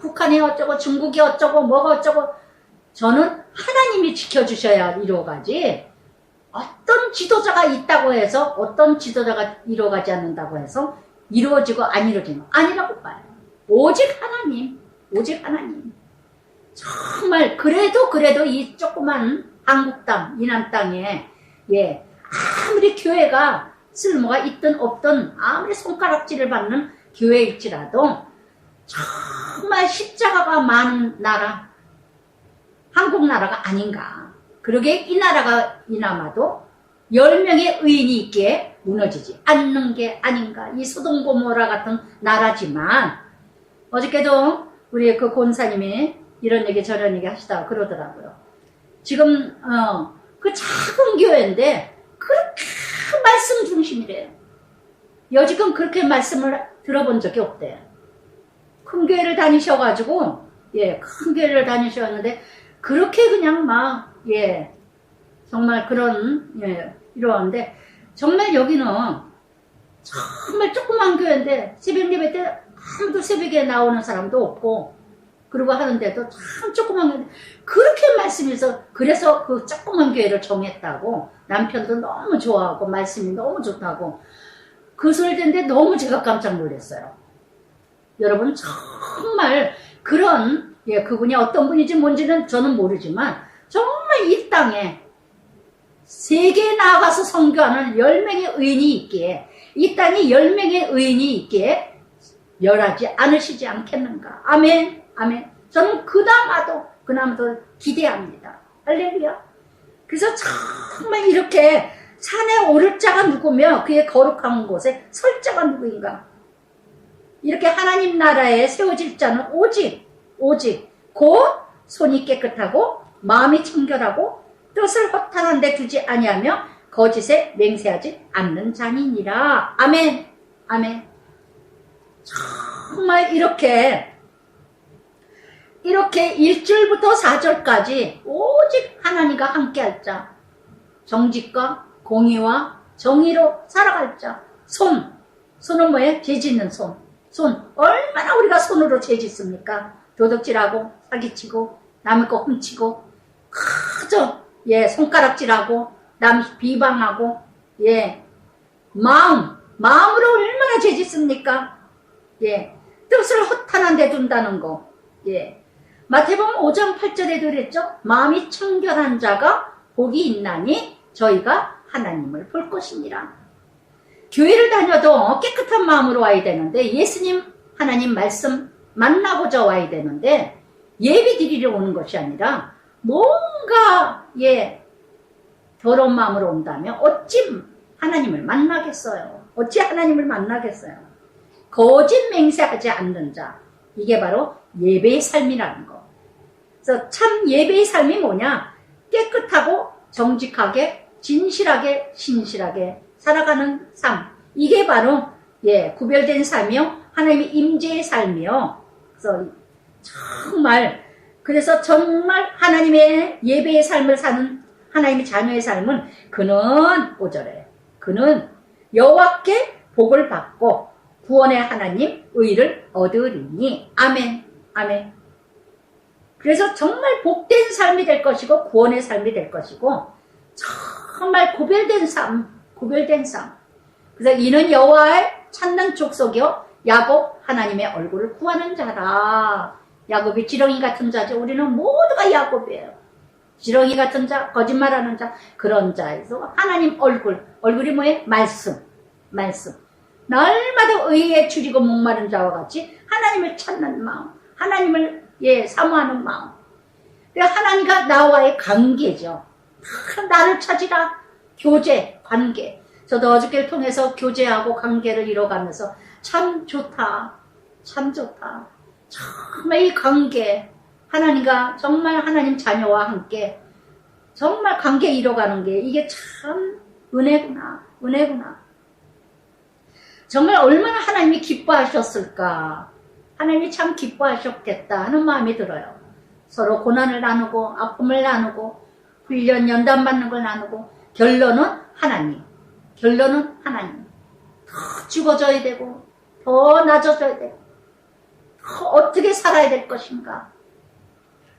북한이 어쩌고 중국이 어쩌고 뭐가 어쩌고 저는 하나님이 지켜주셔야 이루어가지 어떤 지도자가 있다고 해서 어떤 지도자가 이루어가지 않는다고 해서 이루어지고 안 이루어지는 거 아니라고 봐요. 오직 하나님. 오직 하나님. 정말 그래도 이 조그만 한국 땅 이남 땅에 예, 아무리 교회가 쓸모가 있든 없든 아무리 손가락질을 받는 교회일지라도 정말 십자가가 많은 나라 한국 나라가 아닌가. 그러게 이 나라가 이나마도 10명의 의인이 있기에 무너지지 않는 게 아닌가. 이 소돔 고모라 같은 나라지만 어저께도 우리 그 권사님이 이런 얘기 저런 얘기 하시다가 그러더라고요. 지금 그 작은 교회인데 그렇게 말씀 중심이래요. 여지껏 그렇게 말씀을 들어본 적이 없대요. 큰 교회를 다니셔가지고 예, 큰 교회를 다니셨는데 그렇게 그냥 막 예, 정말 그런 예, 이러는데 정말 여기는 정말 조그만 교회인데 새벽 예배 때 아무도 새벽에 나오는 사람도 없고 그러고 하는데도 참 조그만 교회 그렇게 말씀해서 그래서 그 조그만 교회를 정했다고. 남편도 너무 좋아하고 말씀이 너무 좋다고 그 소리 듣는데 너무 제가 깜짝 놀랐어요. 여러분 정말 그런 예, 그분이 어떤 분인지 뭔지는 저는 모르지만 정말 이 땅에 세계에 나가서 선교하는 10명의 의인이 있기에 이 땅에 10명의 의인이 있기에 멸하지 않으시지 않겠는가. 아멘. 아멘. 저는 그나마도 기대합니다. 할렐루야. 그래서 정말 이렇게 산에 오를 자가 누구며 그의 거룩한 곳에 설 자가 누구인가. 이렇게 하나님 나라에 세워질 자는 오직 곧 손이 깨끗하고 마음이 청결하고 뜻을 허탄한 데 두지 아니하며 거짓에 맹세하지 않는 자니니라. 아멘. 아멘. 정말 이렇게 1절부터 4절까지 오직 하나님과 함께할 자, 정직과 공의와 정의로 살아갈 자. 손은 뭐예요? 죄 짓는 손. 얼마나 우리가 손으로 죄 짓습니까? 도둑질하고 사기치고 남의 거 훔치고 그저 예, 손가락질하고 남 비방하고 예, 마음으로 얼마나 죄 짓습니까? 예, 뜻을 허탄한 데 둔다는 거. 예. 마태복음 5장 8절에도 그랬죠. 마음이 청결한 자가 복이 있나니 저희가 하나님을 볼 것이니라. 교회를 다녀도 깨끗한 마음으로 와야 되는데, 예수님 하나님 말씀 만나고자 와야 되는데, 예배 드리러 오는 것이 아니라 뭔가 더러운 마음으로 온다면 어찌 하나님을 만나겠어요? 어찌 하나님을 만나겠어요? 거짓 맹세하지 않는 자, 이게 바로 예배의 삶이라는 거. 그래서 참 예배의 삶이 뭐냐? 깨끗하고 정직하게 진실하게 신실하게 살아가는 삶, 이게 바로 구별된 삶이요, 하나님의 임재의 삶이요. 그래서 정말 하나님의 예배의 삶을 사는 하나님의 자녀의 삶은 그는 5절에 그는 여호와께 복을 받고 구원의 하나님 의를 얻으리니. 아멘. 아멘. 그래서 정말 복된 삶이 될 것이고 구원의 삶이 될 것이고 정말 구별된 삶. 그래서 이는 여호와의 찾는 족속이요 야곱 하나님의 얼굴을 구하는 자라. 야곱이 지렁이 같은 자죠. 우리는 모두가 야곱이에요. 지렁이 같은 자, 거짓말하는 자, 그런 자에서 하나님 얼굴이 뭐예요? 말씀. 날마다 의에 줄이고 목마른 자와 같이 하나님을 찾는 마음, 하나님을 사모하는 마음. 하나님과 나와의 관계죠. 나를 찾으라. 교제, 관계. 저도 어저께를 통해서 교제하고 관계를 이뤄가면서 참 좋다. 정말 이 관계, 하나님과 정말 하나님 자녀와 함께 정말 관계 이뤄가는 게 이게 참 은혜구나. 정말 얼마나 하나님이 기뻐하셨을까. 하나님이 참 기뻐하셨겠다 하는 마음이 들어요. 서로 고난을 나누고 아픔을 나누고 훈련 연단 받는 걸 나누고 결론은 하나님. 더 죽어져야 되고 더 낮아져야 되고 더 어떻게 살아야 될 것인가.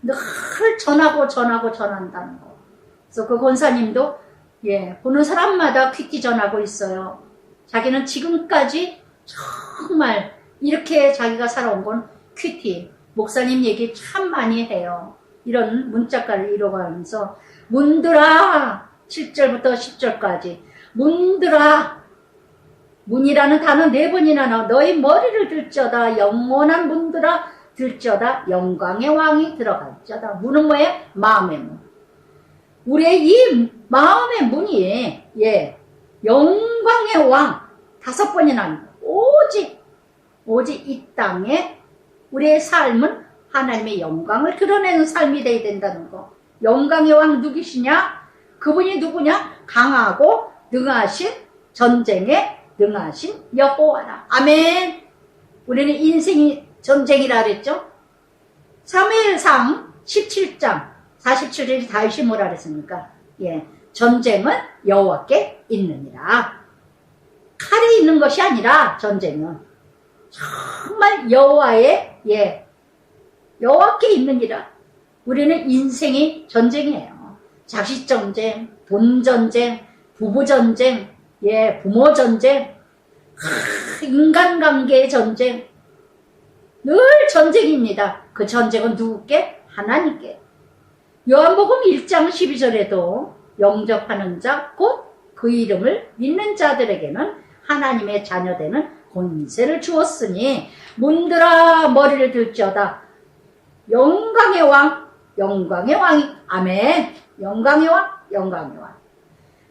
늘 전한다는 거. 그래서 그 권사님도 보는 사람마다 퀴티 전하고 있어요. 자기는 지금까지 정말 이렇게 자기가 살아온 건 퀴티. 목사님 얘기 참 많이 해요. 이런 문자가를 이뤄가면서 문들아 7절부터 10절까지 문들아, 문이라는 단어 4번이나 나와. 너희 머리를 들쩌다 영원한 문들아 들쩌다 영광의 왕이 들어갈쩌다. 문은 뭐예요? 마음의 문. 우리의 이 마음의 문이 영광의 왕 5번이나 나와. 오직 이 땅에 우리의 삶은 하나님의 영광을 드러내는 삶이 되어야 된다는 거. 영광의 왕 누구시냐? 그분이 누구냐? 강하고 능하신, 전쟁에 능하신 여호와라. 아멘. 우리는 인생이 전쟁이라 그랬죠? 사무엘상 17장 47절이 다윗이 뭐라 그랬습니까? 전쟁은 여호와께 있느니라. 칼이 있는 것이 아니라 전쟁은 정말 여호와께 있느니라. 우리는 인생이 전쟁이에요. 자식 전쟁, 돈 전쟁, 부부 전쟁, 부모 전쟁, 인간관계의 전쟁, 늘 전쟁입니다. 그 전쟁은 누구께? 하나님께. 요한복음 1장 12절에도 영접하는 자 곧 그 이름을 믿는 자들에게는 하나님의 자녀되는 권세를 주었으니 문들아 머리를 들지어다. 영광의 왕이 아멘. 영광의 왕.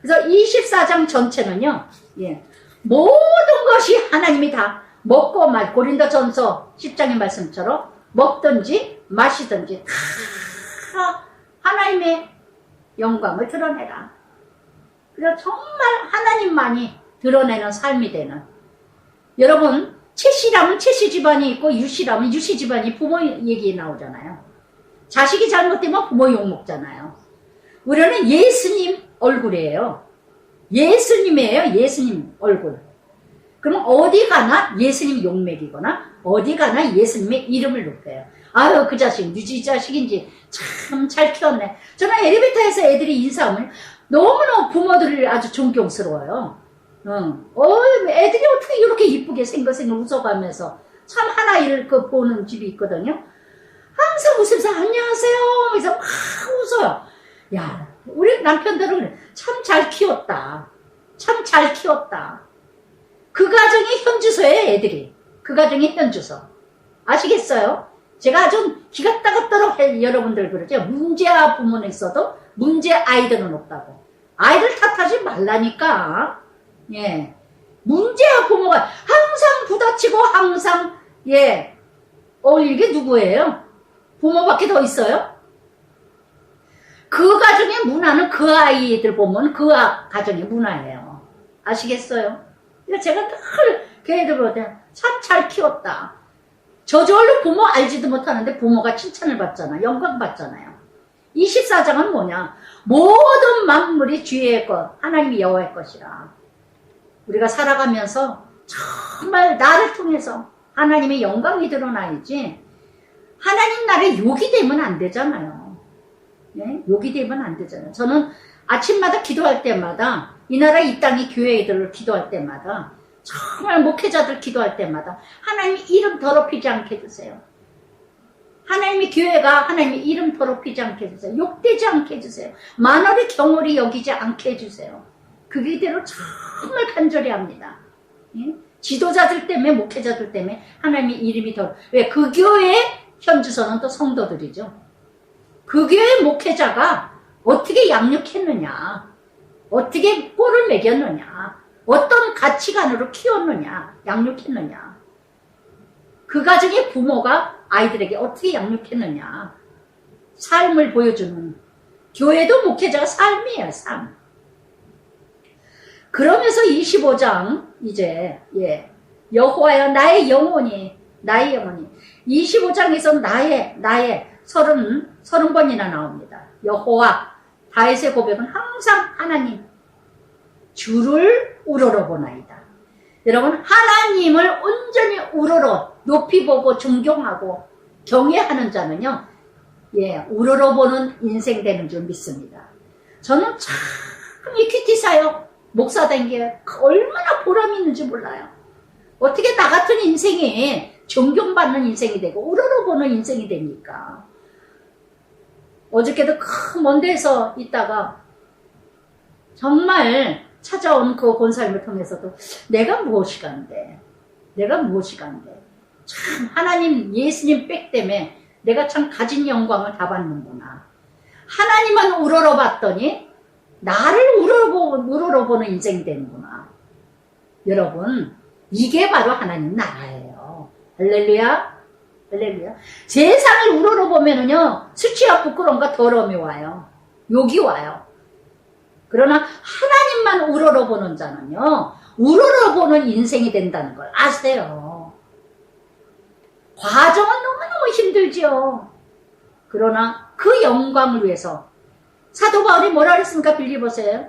그래서 24장 전체는요, 모든 것이 하나님이 다 먹고 고린도전서 10장의 말씀처럼 먹든지 마시든지 다 하나님의 영광을 드러내라. 그래서 정말 하나님만이 드러내는 삶이 되는. 여러분, 채씨라면 채씨 집안이 있고 유씨라면 유씨 집안이 부모 얘기 나오잖아요. 자식이 잘못되면 부모 욕먹잖아요. 우리는 예수님 얼굴이에요. 예수님이에요. 예수님 얼굴. 그럼 어디 가나 예수님 욕먹이거나 어디 가나 예수님의 이름을 높여요. 아유, 그 자식 누지 자식인지 참 잘 키웠네. 저는 엘리베이터에서 애들이 인사하면 너무너무 부모들이 아주 존경스러워요. 애들이 어떻게 이렇게 이쁘게 생각생각 웃어가면서 참 하나를 보는 집이 있거든요. 항상 웃으면서 안녕하세요 그래서 막 웃어요. 야, 우리 남편들은 그래. 참 잘 키웠다. 참 잘 키웠다. 그 가정이 현주소예요, 애들이. 그 가정이 현주소. 아시겠어요? 제가 아주 기가 따갑도록 여러분들 그러죠. 문제아 부모는 있어도 문제 아이들은 없다고. 아이들 탓하지 말라니까. 예. 문제아 부모가 항상 부딪히고 항상, 예. 이게 누구예요? 부모밖에 더 있어요? 그 가정의 문화는 그 아이들 보면 그 가정의 문화예요. 아시겠어요? 그러니까 제가 늘 걔네들 볼 때 참 잘 키웠다. 저절로 부모 알지도 못하는데 부모가 칭찬을 받잖아. 영광 받잖아요. 24장은 뭐냐? 모든 만물이 주의 것, 하나님이 여호와의 것이라. 우리가 살아가면서 정말 나를 통해서 하나님의 영광이 드러나야지 하나님 나라에 욕이 되면 안 되잖아요. 네? 욕이 되면 안 되잖아요. 저는 아침마다 기도할 때마다 이 나라 이 땅의 교회들을 기도할 때마다 정말 목회자들 기도할 때마다 하나님의 이름 더럽히지 않게 해주세요. 하나님의 교회가 하나님의 이름 더럽히지 않게 해주세요. 욕되지 않게 해주세요. 만월의 경홀이 여기지 않게 해주세요. 그 기도를 정말 간절히 합니다. 예? 지도자들 때문에 목회자들 때문에 하나님의 이름이 왜 그 교회의 현주소는 또 성도들이죠. 그 교회의 목회자가 어떻게 양육했느냐, 어떻게 꼴을 먹였느냐, 어떤 가치관으로 키웠느냐, 양육했느냐, 그 가정의 부모가 아이들에게 어떻게 양육했느냐, 삶을 보여주는, 교회도 목회자가 삶이에요, 삶. 그러면서 25장 이제 여호와여 나의 영혼이 25장에서 나의 30번이나 나옵니다. 여호와 다윗의 고백은 항상 하나님 주를 우러러보나이다. 여러분 하나님을 온전히 우러러 높이 보고 존경하고 경외하는 자는요 우러러보는 인생 되는 줄 믿습니다. 저는 참 이 큐티 사역 목사 된 게 얼마나 보람이 있는지 몰라요. 어떻게 나 같은 인생이 존경받는 인생이 되고 우러러보는 인생이 됩니까? 어저께도 큰 먼 데서 있다가 정말 찾아온 그 본사님을 통해서도 내가 무엇이 간데 참 하나님 예수님 백 때문에 내가 참 가진 영광을 다 받는구나. 하나님만 우러러봤더니 나를 우러러보는 인생이 되는구나. 여러분 이게 바로 하나님 나라예요. 할렐루야. 할렐루야. 세상을 우러러보면은요 수치와 부끄러움과 더러움이 와요. 욕이 와요. 그러나 하나님만 우러러보는 자는요 우러러보는 인생이 된다는 걸 아세요. 과정은 너무너무 힘들지요. 그러나 그 영광을 위해서 사도 바울이 뭐라 그랬습니까? 빌리보세요.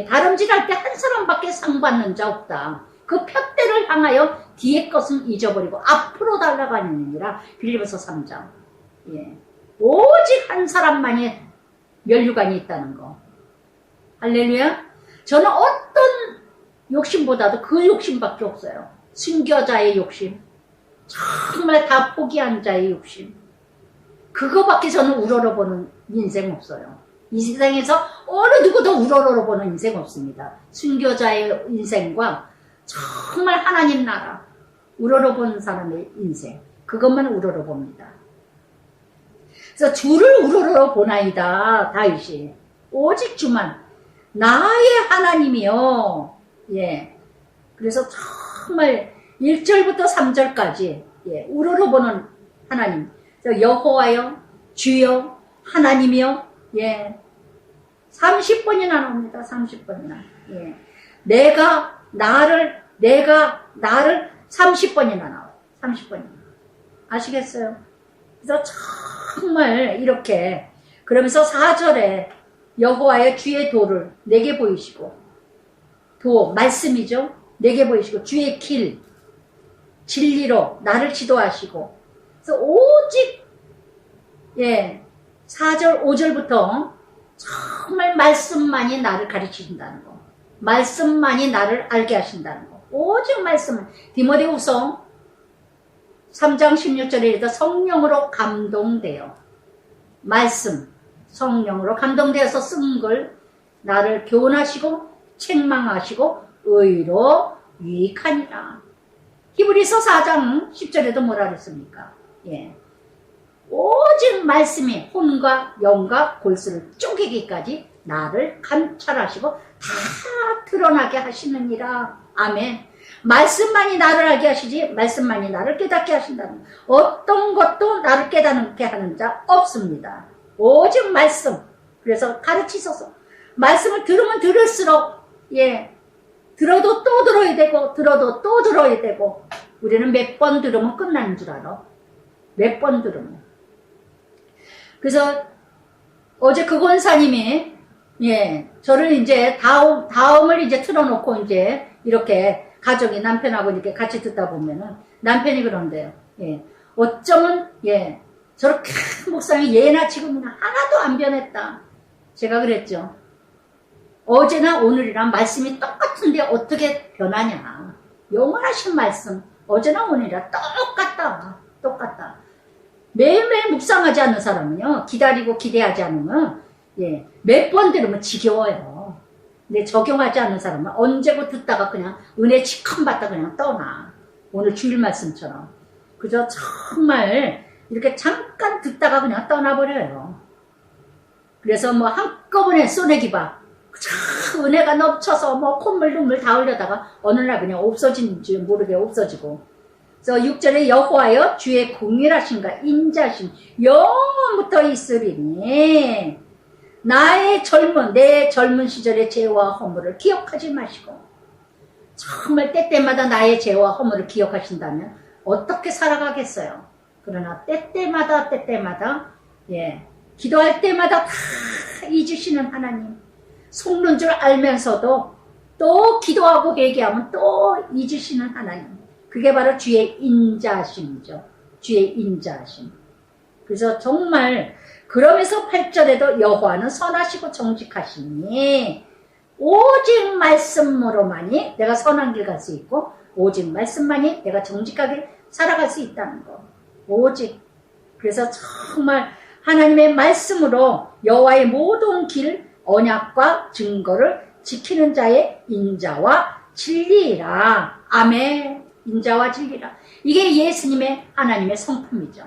다름질할 때 한 사람밖에 상 받는 자 없다. 그 푯대를 향하여 뒤의 것은 잊어버리고 앞으로 달려가느니라. 빌리보서 3장. 오직 한 사람만이 면류관이 있다는 거. 할렐루야. 저는 어떤 욕심보다도 그 욕심밖에 없어요. 순교자의 욕심. 정말 다 포기한 자의 욕심. 그거밖에 저는 우러러보는 인생 없어요. 이 세상에서 어느 누구도 우러러보는 인생 없습니다. 순교자의 인생과 정말 하나님 나라 우러러보는 사람의 인생, 그것만 우러러봅니다. 그래서 주를 우러러보나이다. 다윗이 오직 주만 나의 하나님이요. 그래서 정말 1절부터 3절까지 우러러보는 하나님. 여호와여 주여 하나님이여 30번이나 나옵니다. 30번이나. 내가 나를 30번이나 나와요. 30번이나. 아시겠어요? 그래서 정말 이렇게 그러면서 4절에 여호와의 주의 도를 내게 보이시고 도 말씀이죠. 내게 보이시고 주의 길 진리로 나를 지도하시고 그래서 오직 4절 5절부터 정말 말씀만이 나를 가르치신다는 거. 말씀만이 나를 알게 하신다는 거. 오직 말씀. 디모데후서 3장 16절에 이르다 성령으로 감동되어 말씀. 성령으로 감동되어서 쓴 걸 나를 교훈하시고 책망하시고 의로 유익하니라. 히브리서 4장 10절에도 뭐라 그랬습니까? 예. 오직 말씀이 혼과 영과 골수를 쪼개기까지 나를 감찰하시고 다 드러나게 하시느니라. 아멘. 말씀만이 나를 알게 하시지 말씀만이 나를 깨닫게 하신다는, 어떤 것도 나를 깨닫게 하는 자 없습니다. 오직 말씀. 그래서 가르치소서. 말씀을 들으면 들을수록 들어도 또 들어야 되고 들어도 또 들어야 되고, 우리는 몇 번 들으면 끝나는 줄 알아. 몇 번 들으면. 그래서 어제 그 권사님이 저를 이제 다음을 이제 틀어놓고 이제 이렇게 가족이 남편하고 이렇게 같이 듣다 보면은 남편이 그런데요. 어쩌면 저렇게 목사님이 예나 지금이나 하나도 안 변했다. 제가 그랬죠. 어제나 오늘이랑 말씀이 똑같은데 어떻게 변하냐. 영원하신 말씀 어제나 오늘이랑 똑같다. 매일매일 묵상하지 않는 사람은요, 기다리고 기대하지 않으면 몇 번 들으면 지겨워요. 근데 적용하지 않는 사람은 언제고 듣다가 그냥 은혜 치컴 받다 그냥 떠나. 오늘 주일 말씀처럼 그저 정말 이렇게 잠깐 듣다가 그냥 떠나버려요. 그래서 뭐 한꺼번에 쏘내기봐 은혜가 넘쳐서 뭐 콧물 눈물 다 흘려다가 어느 날 그냥 없어진 줄 모르게 없어지고. 그래서 6절에 여호와여 주의 공일하신가 인자신 영원부터 있으리니 내 젊은 시절의 죄와 허물을 기억하지 마시고. 정말 때때마다 나의 죄와 허물을 기억하신다면 어떻게 살아가겠어요. 그러나 때때마다 기도할 때마다 다 잊으시는 하나님, 속는 줄 알면서도 또 기도하고 회개하면 또 잊으시는 하나님, 그게 바로 주의 인자하심이죠. 주의 인자하심. 그래서 정말 그러면서 8절에도 여호와는 선하시고 정직하시니 오직 말씀으로만이 내가 선한 길 갈 수 있고 오직 말씀만이 내가 정직하게 살아갈 수 있다는 거. 오직. 그래서 정말 하나님의 말씀으로 여호와의 모든 길 언약과 증거를 지키는 자의 인자와 진리라. 아멘. 인자와 진리라. 이게 예수님의 하나님의 성품이죠.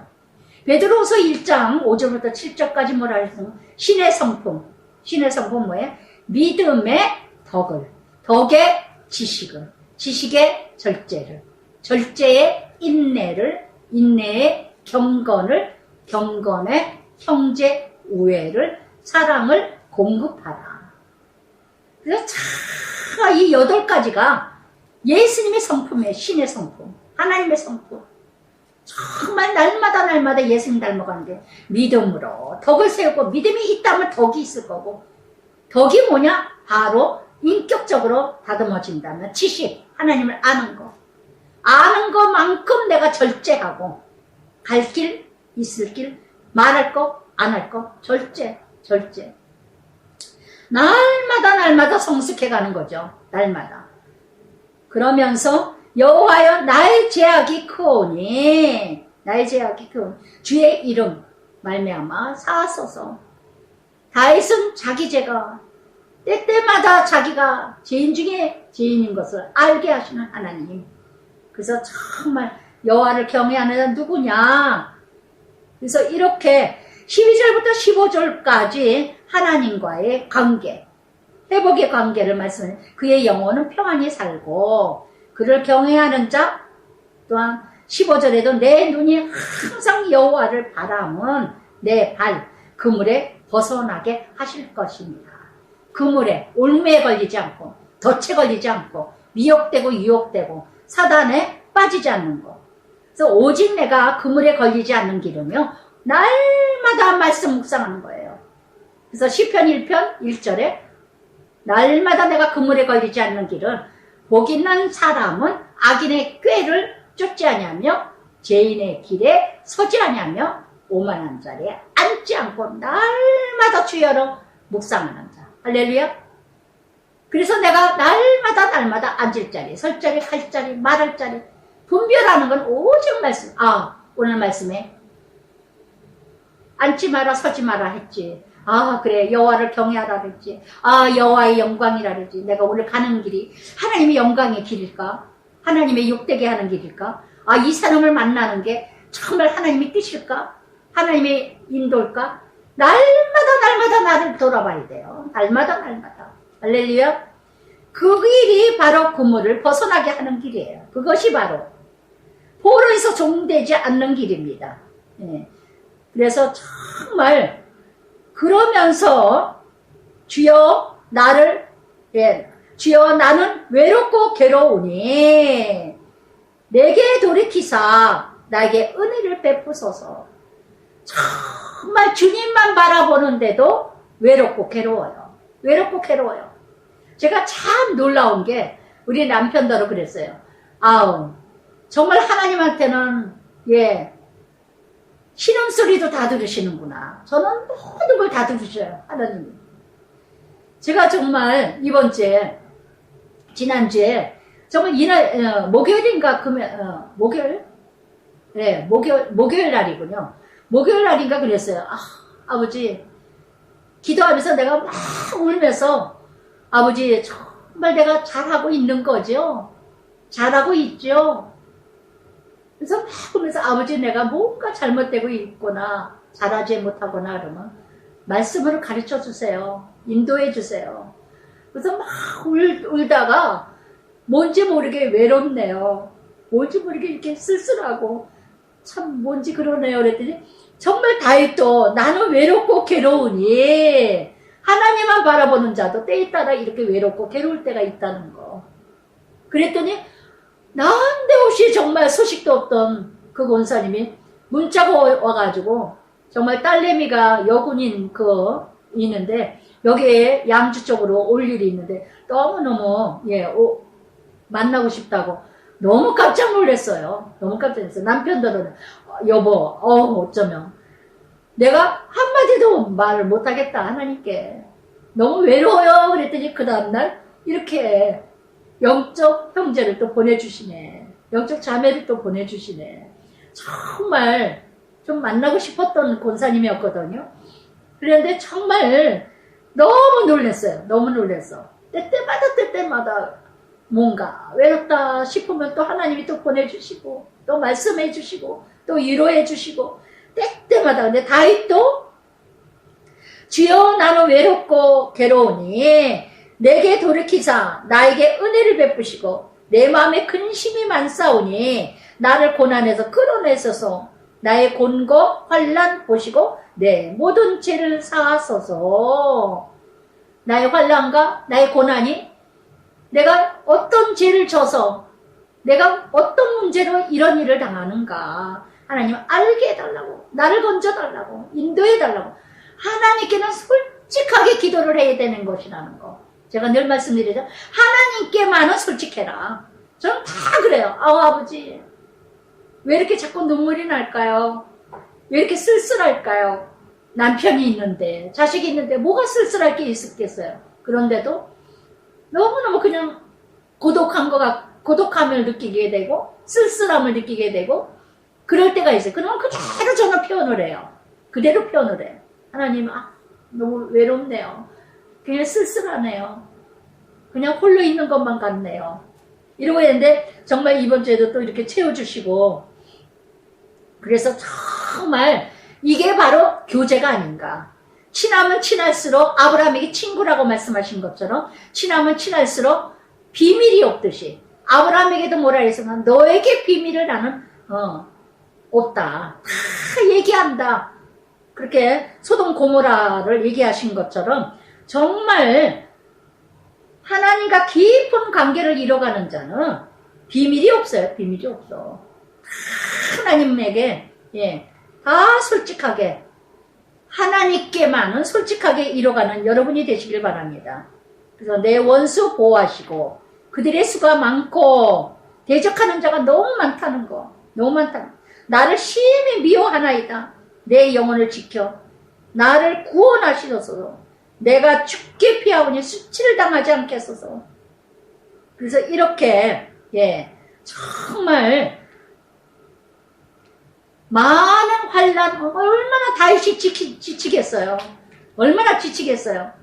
베드로후서 1장 5절부터 7절까지 뭐라 했어요? 신의 성품. 신의 성품 뭐예요? 믿음의 덕을, 덕의 지식을, 지식의 절제를, 절제의 인내를, 인내의 경건을, 경건의 형제 우애를, 사랑을 공급하라. 그래서 참 이 8가지가 예수님의 성품이에요. 신의 성품, 하나님의 성품. 정말 날마다 예수님 닮아가는 게 믿음으로 덕을 세우고, 믿음이 있다면 덕이 있을 거고, 덕이 뭐냐? 바로 인격적으로 다듬어진다면 지식, 하나님을 아는 거. 아는 것만큼 내가 절제하고, 갈 길, 있을 길, 말할 거, 안 할 거, 절제. 날마다 성숙해가는 거죠. 날마다. 그러면서 여호와여 나의 죄악이 크오니, 주의 이름 말미암아 사하소서. 다윗은 자기 죄가 때때마다 자기가 죄인 중에 죄인인 것을 알게 하시는 하나님. 그래서 정말 여호와를 경외하는 자는 누구냐. 그래서 이렇게 12절부터 15절까지 하나님과의 관계, 회복의 관계를 말씀해. 그의 영혼은 평안히 살고 그를 경외하는 자, 또한 15절에도 내 눈이 항상 여호와를 바라면 내 발 그물에 벗어나게 하실 것입니다. 그물에, 올무에 걸리지 않고, 덫에 걸리지 않고, 미혹되고 유혹되고 사단에 빠지지 않는 것. 그래서 오직 내가 그물에 걸리지 않는 길이며 날마다 말씀 묵상하는 거예요. 그래서 시편 1편 1절에 날마다 내가 그물에 걸리지 않는 길은 복 있는 사람은 악인의 꾀를 쫓지 아니하며 죄인의 길에 서지 아니하며 오만한 자리에 앉지 않고 날마다 주여로 묵상하는 자. 할렐루야. 그래서 내가 날마다 앉을 자리, 설 자리, 갈 자리, 말할 자리 분별하는 건 오직 말씀. 오늘 말씀에 앉지 마라 서지 마라 했지. 아 그래 여호와를 경외하라 그랬지. 아 여호와의 영광이라 그랬지. 내가 오늘 가는 길이 하나님의 영광의 길일까? 하나님의 욕되게 하는 길일까? 아 이 사람을 만나는 게 정말 하나님의 뜻일까? 하나님의 인도일까? 날마다 나를 돌아봐야 돼요. 날마다 할렐루야. 그 길이 바로 그물을 벗어나게 하는 길이에요. 그것이 바로 포로에서 종되지 않는 길입니다. 예. 그래서 정말 그러면서 주여 나를 주여 나는 외롭고 괴로우니 내게 돌이키사 나에게 은혜를 베푸소서. 정말 주님만 바라보는데도 외롭고 괴로워요. 외롭고 괴로워요. 제가 참 놀라운 게 우리 남편더러 그랬어요. 아우 정말 하나님한테는 신음소리도 다 들으시는구나. 저는 모든 걸 다 들으셔요. 하나님이. 제가 정말 이번 주에 지난주에 정말 이날 목요일인가 목요일? 네, 목요일 날이군요. 목요일 날인가 그랬어요. 아버지 기도하면서 내가 막 울면서 아버지 정말 내가 잘하고 있는 거죠? 잘하고 있죠? 그래서 막 울면서 아버지 내가 뭔가 잘못되고 있거나 잘하지 못하거나 그러면 말씀으로 가르쳐 주세요. 인도해 주세요. 그래서 막 울다가 뭔지 모르게 외롭네요. 뭔지 모르게 이렇게 쓸쓸하고 참 뭔지 그러네요. 그랬더니 정말 다윗도 나는 외롭고 괴로우니 하나님만 바라보는 자도 때에 따라 이렇게 외롭고 괴로울 때가 있다는 거. 그랬더니 난데없이 정말 소식도 없던 그 권사님이 문자가 와가지고 정말 딸내미가 여군인 있는데 여기에 양주 쪽으로 올 일이 있는데 너무너무 만나고 싶다고 너무 깜짝 놀랐어요. 너무 깜짝 놀랐어요. 남편들은 여보 어쩌면 내가 한마디도 말을 못하겠다 하나님께 너무 외로워요. 그랬더니 그 다음날 이렇게 영적 형제를 또 보내주시네. 영적 자매를 또 보내주시네. 정말 좀 만나고 싶었던 권사님이었거든요. 그런데 정말 너무 놀랐어요. 너무 놀랐어. 때때마다 뭔가 외롭다 싶으면 또 하나님이 또 보내주시고 또 말씀해 주시고 또 위로해 주시고 때때마다. 근데 다윗도 주여 나는 외롭고 괴로우니 내게 돌이키사 나에게 은혜를 베푸시고 내 마음에 근심이 많사오니 나를 고난에서 끌어내소서. 나의 곤고 환난 보시고 내 모든 죄를 사하소서. 나의 환난과 나의 고난이 내가 어떤 죄를 져서 내가 어떤 문제로 이런 일을 당하는가 하나님 알게 해달라고, 나를 건져달라고, 인도해달라고. 하나님께는 솔직하게 기도를 해야 되는 것이라는 거. 제가 늘 말씀드리죠. 하나님께만은 솔직해라. 저는 다 그래요. 아버지 왜 이렇게 자꾸 눈물이 날까요? 왜 이렇게 쓸쓸할까요? 남편이 있는데 자식이 있는데 뭐가 쓸쓸할 게 있었겠어요. 그런데도 너무너무 그냥 고독함을 느끼게 되고 쓸쓸함을 느끼게 되고 그럴 때가 있어요. 그러면 그대로 저는 표현을 해요. 그대로 표현을 해요. 하나님 너무 외롭네요. 그냥 쓸쓸하네요. 그냥 홀로 있는 것만 같네요. 이러고 있는데 정말 이번 주에도 또 이렇게 채워주시고 그래서 정말 이게 바로 교제가 아닌가. 친하면 친할수록 아브라함에게 친구라고 말씀하신 것처럼 친하면 친할수록 비밀이 없듯이 아브라함에게도 뭐라 했으면 너에게 비밀을 나는 없다. 다 얘기한다. 그렇게 소돔 고모라를 얘기하신 것처럼 정말 하나님과 깊은 관계를 이뤄가는 자는 비밀이 없어요. 비밀이 없어. 하나님에게 다 솔직하게 하나님께만은 솔직하게 이뤄가는 여러분이 되시길 바랍니다. 그래서 내 원수 보호하시고 그들의 수가 많고 대적하는 자가 너무 많다는 거. 너무 많다는 거. 나를 심히 미워하나이다. 내 영혼을 지켜 나를 구원하시소서. 내가 죽게 피하오니 수치를 당하지 않겠소서. 그래서 이렇게 정말 많은 환난 얼마나 다윗이 지치겠어요. 얼마나 지치겠어요.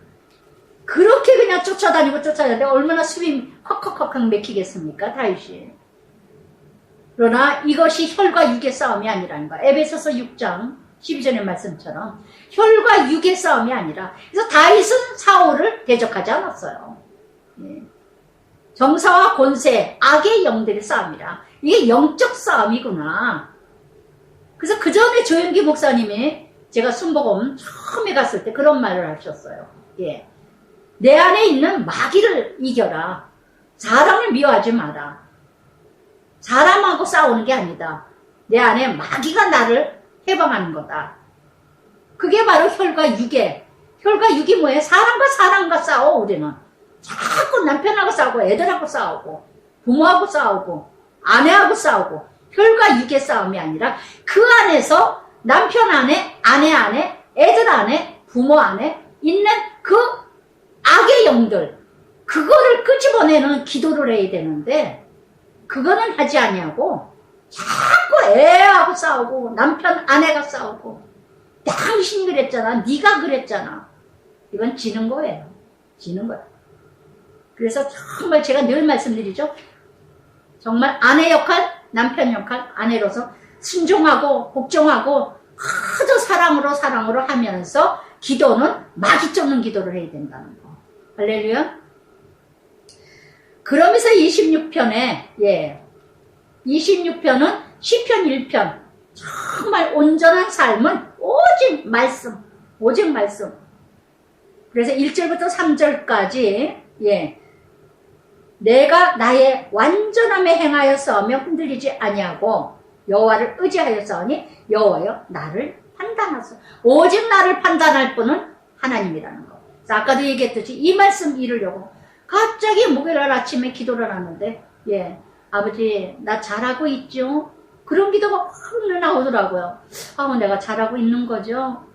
그렇게 그냥 쫓아다니는데 얼마나 숨이 콱콱콱콱 맥히겠습니까, 다윗이. 그러나 이것이 혈과 육의 싸움이 아니라는 거야. 에베소서 6장 12절의 말씀처럼 혈과 육의 싸움이 아니라. 그래서 다윗은 사울을 대적하지 않았어요. 예. 정사와 권세, 악의 영들의 싸움이라. 이게 영적 싸움이구나. 그래서 그 전에 조영기 목사님이 제가 순복음 처음에 갔을 때 그런 말을 하셨어요. 예. 내 안에 있는 마귀를 이겨라. 사람을 미워하지 마라. 사람하고 싸우는 게 아니다. 내 안에 마귀가 나를 해방하는 거다. 그게 바로 혈과 육의. 혈과 육이 뭐예요? 사람과 싸워 우리는. 자꾸 남편하고 싸우고 애들하고 싸우고 부모하고 싸우고 아내하고 싸우고 혈과 육의 싸움이 아니라 그 안에서 남편 안에 아내 안에 애들 안에 부모 안에 있는 그 악의 영들 그거를 끄집어내는 기도를 해야 되는데 그거는 하지 아니하고 자꾸 애하고 싸우고 남편 아내가 싸우고 당신이 그랬잖아 네가 그랬잖아 이건 지는 거예요. 지는 거야. 그래서 정말 제가 늘 말씀드리죠. 정말 아내 역할, 남편 역할, 아내로서 순종하고 복종하고 아주 사랑으로 하면서 기도는 마귀 쫓는 기도를 해야 된다는 거. 할렐루야. 그러면서 26편에 26편은 시편 1편 정말 온전한 삶은 오직 말씀. 그래서 1절부터 3절까지 내가 나의 완전함에 행하여 싸우며 흔들리지 아니하고 여호와를 의지하여 싸우니 여호와여 나를 판단하소서. 오직 나를 판단할 분은 하나님이라는 거. 아까도 얘기했듯이 이 말씀 이루려고 갑자기 목요일 아침에 기도를 하는데 아버지 나 잘하고 있죠? 그런 기도가 확 나오더라고요. 내가 잘하고 있는 거죠?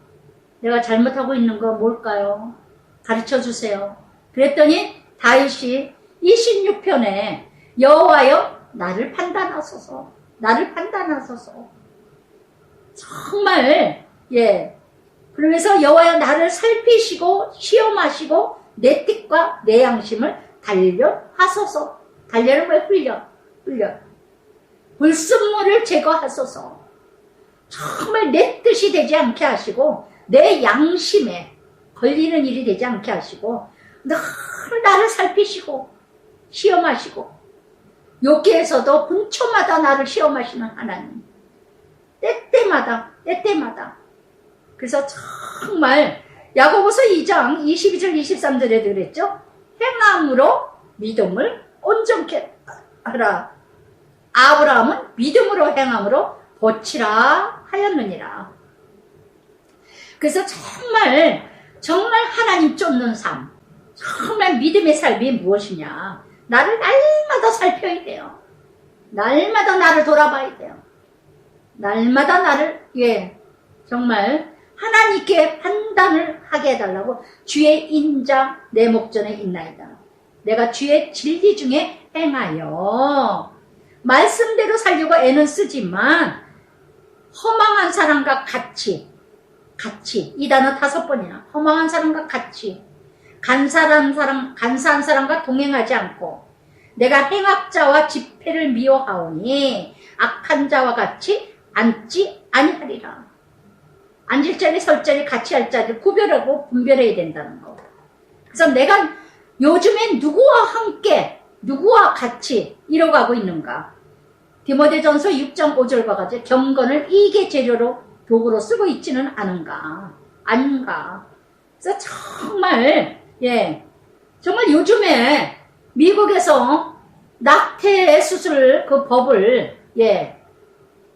내가 잘못하고 있는 거 뭘까요? 가르쳐 주세요. 그랬더니 다윗이 26편에 여호와여 나를 판단하소서. 정말 그러면서 여호와여 나를 살피시고 시험하시고 내 뜻과 내 양심을 단련하소서. 단련은 왜 훈련. 불순물을 제거하소서. 정말 내 뜻이 되지 않게 하시고 내 양심에 걸리는 일이 되지 않게 하시고 늘 나를 살피시고 시험하시고 여기에서도 분초마다 나를 시험하시는 하나님. 때때마다. 그래서 정말 야고보서 2장 22절 23절에도 그랬죠. 행함으로 믿음을 온전케 하라. 아브라함은 믿음으로 행함으로 보치라 하였느니라. 그래서 정말 하나님 쫓는 삶. 정말 믿음의 삶이 무엇이냐. 나를 날마다 살펴야 돼요. 날마다 나를 돌아봐야 돼요. 날마다 나를 정말 하나님께 판단을 하게 해달라고 주의 인자 내 목전에 있나이다. 내가 주의 진리 중에 행하여 말씀대로 살려고 애는 쓰지만 허망한 사람과 같이 이 단어 5번이나 허망한 사람과 같이 간사한 사람과 동행하지 않고 내가 행악자와 집회를 미워하오니 악한 자와 같이 앉지 아니하리라. 앉을 자리 설 자리 같이 할 자리를 구별하고 분별해야 된다는 거. 그래서 내가 요즘에 누구와 함께 누구와 같이 이뤄가고 있는가. 디모데전서 6장 5절과 같이 경건을 이익의 재료로 도구로 쓰고 있지는 않은가. 아닌가. 그래서 정말 요즘에 미국에서 낙태 수술 그 법을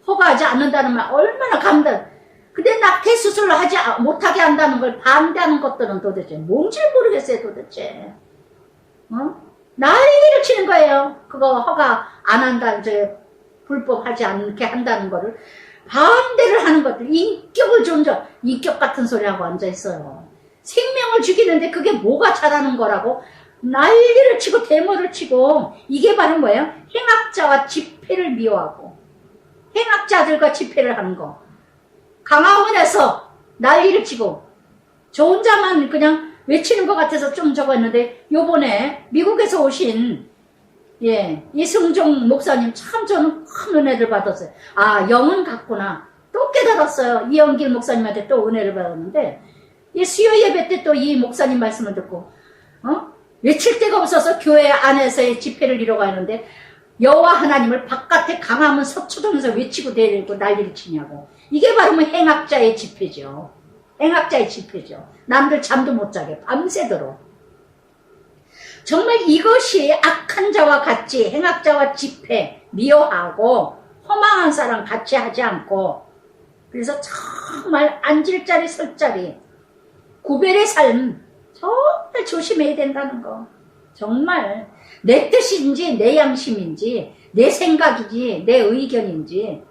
허가하지 않는다는 말 얼마나 감당. 근데 낙태 수술을 못하게 한다는 걸 반대하는 것들은 도대체 뭔지 모르겠어요. 도대체 난리를 치는 거예요. 그거 허가 안 한다, 불법하지 않게 한다는 거를 반대를 하는 것들. 인격 같은 소리하고 앉아있어요. 생명을 죽이는데 그게 뭐가 잘하는 거라고 난리를 치고 데모를 치고. 이게 바로 뭐예요? 행악자와 집회를 미워하고 행악자들과 집회를 하는 거. 강화문에서 난리를 치고 저 혼자만 그냥 외치는 것 같아서 좀 적었는데 요번에 미국에서 오신 이승종 목사님 참 저는 큰 은혜를 받았어요. 아, 영은 같구나. 또 깨달았어요. 이영길 목사님한테 또 은혜를 받았는데 이 수요 예배 때 또 이 목사님 말씀을 듣고 외칠 데가 없어서 교회 안에서의 집회를 이뤄가는데 여호와 하나님을 바깥에 강화문 서초동에서 외치고 내리고 난리를 치냐고. 이게 바로 뭐 행악자의 집회죠. 행악자의 집회죠. 남들 잠도 못 자게 밤새도록. 정말 이것이 악한 자와 같이 행악자와 집회 미워하고 허망한 사람 같이 하지 않고, 그래서 정말 앉을 자리 설 자리 구별의 삶 정말 조심해야 된다는 거. 정말 내 뜻인지 내 양심인지 내 생각이지 내 의견인지.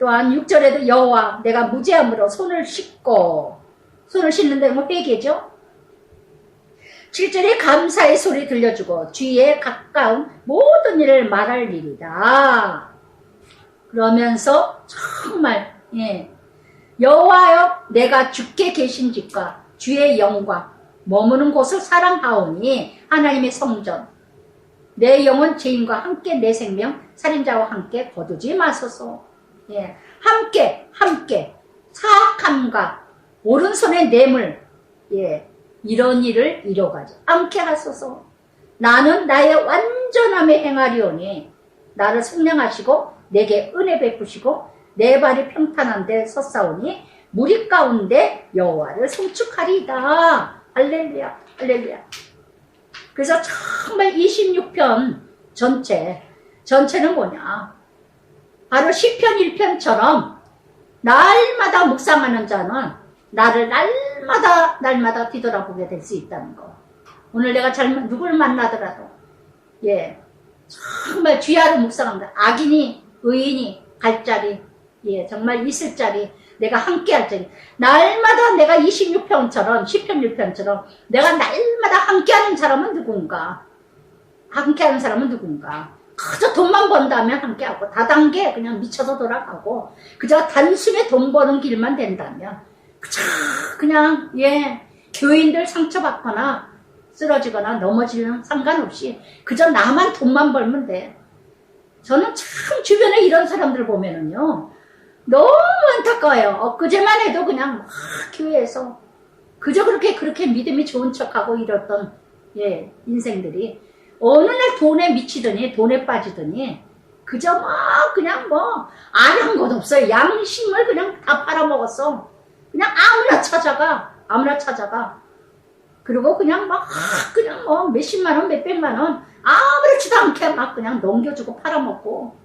또한 6절에도 여호와 내가 무죄함으로 손을 씻고, 손을 씻는데 뭐 회개죠. 7절에 감사의 소리 들려주고 주위에 가까운 모든 일을 말할 일이다. 그러면서 정말 여호와여 내가 주께 계신 집과 주의 영광 머무는 곳을 사랑하오니 하나님의 성전 내 영혼 죄인과 함께 내 생명 살인자와 함께 거두지 마소서. 함께 사악함과 오른손의 뇌물 이런 일을 이뤄가지 않게 하소서. 나는 나의 완전함에 행하리오니 나를 속량하시고 내게 은혜 베푸시고 내 발이 평탄한 데 섰사오니 무리 가운데 여호와를 송축하리이다. 할렐루야 할렐루야. 그래서 정말 26편 전체는 뭐냐, 바로 시편 1편처럼 날마다 묵상하는 자는 나를 날마다 뒤돌아보게 될 수 있다는 거. 오늘 내가 누굴 만나더라도 정말 주야로 묵상합니다. 악인이 의인이 갈 자리, 정말 있을 자리, 내가 함께 할 자리, 날마다 내가 26편처럼 시편 1편처럼 내가 날마다 함께하는 사람은 누군가? 함께하는 사람은 누군가? 그저 돈만 번다면 함께하고 다단계 그냥 미쳐서 돌아가고 그저 단숨에 돈 버는 길만 된다면 그저 그냥 교인들 상처받거나 쓰러지거나 넘어지면 상관없이 그저 나만 돈만 벌면 돼. 저는 참 주변에 이런 사람들 보면은요 너무 안타까워요. 엊그제만 해도 그냥 막 교회에서 그저 그렇게 믿음이 좋은 척하고 이랬던 인생들이 어느 날 돈에 미치더니 돈에 빠지더니 그저 막 그냥 뭐 아는 것 없어요. 양심을 그냥 다 팔아먹었어. 그냥 아무나 찾아가. 그리고 그냥 뭐 몇십만 원 몇백만 원 아무렇지도 않게 막 그냥 넘겨주고 팔아먹고,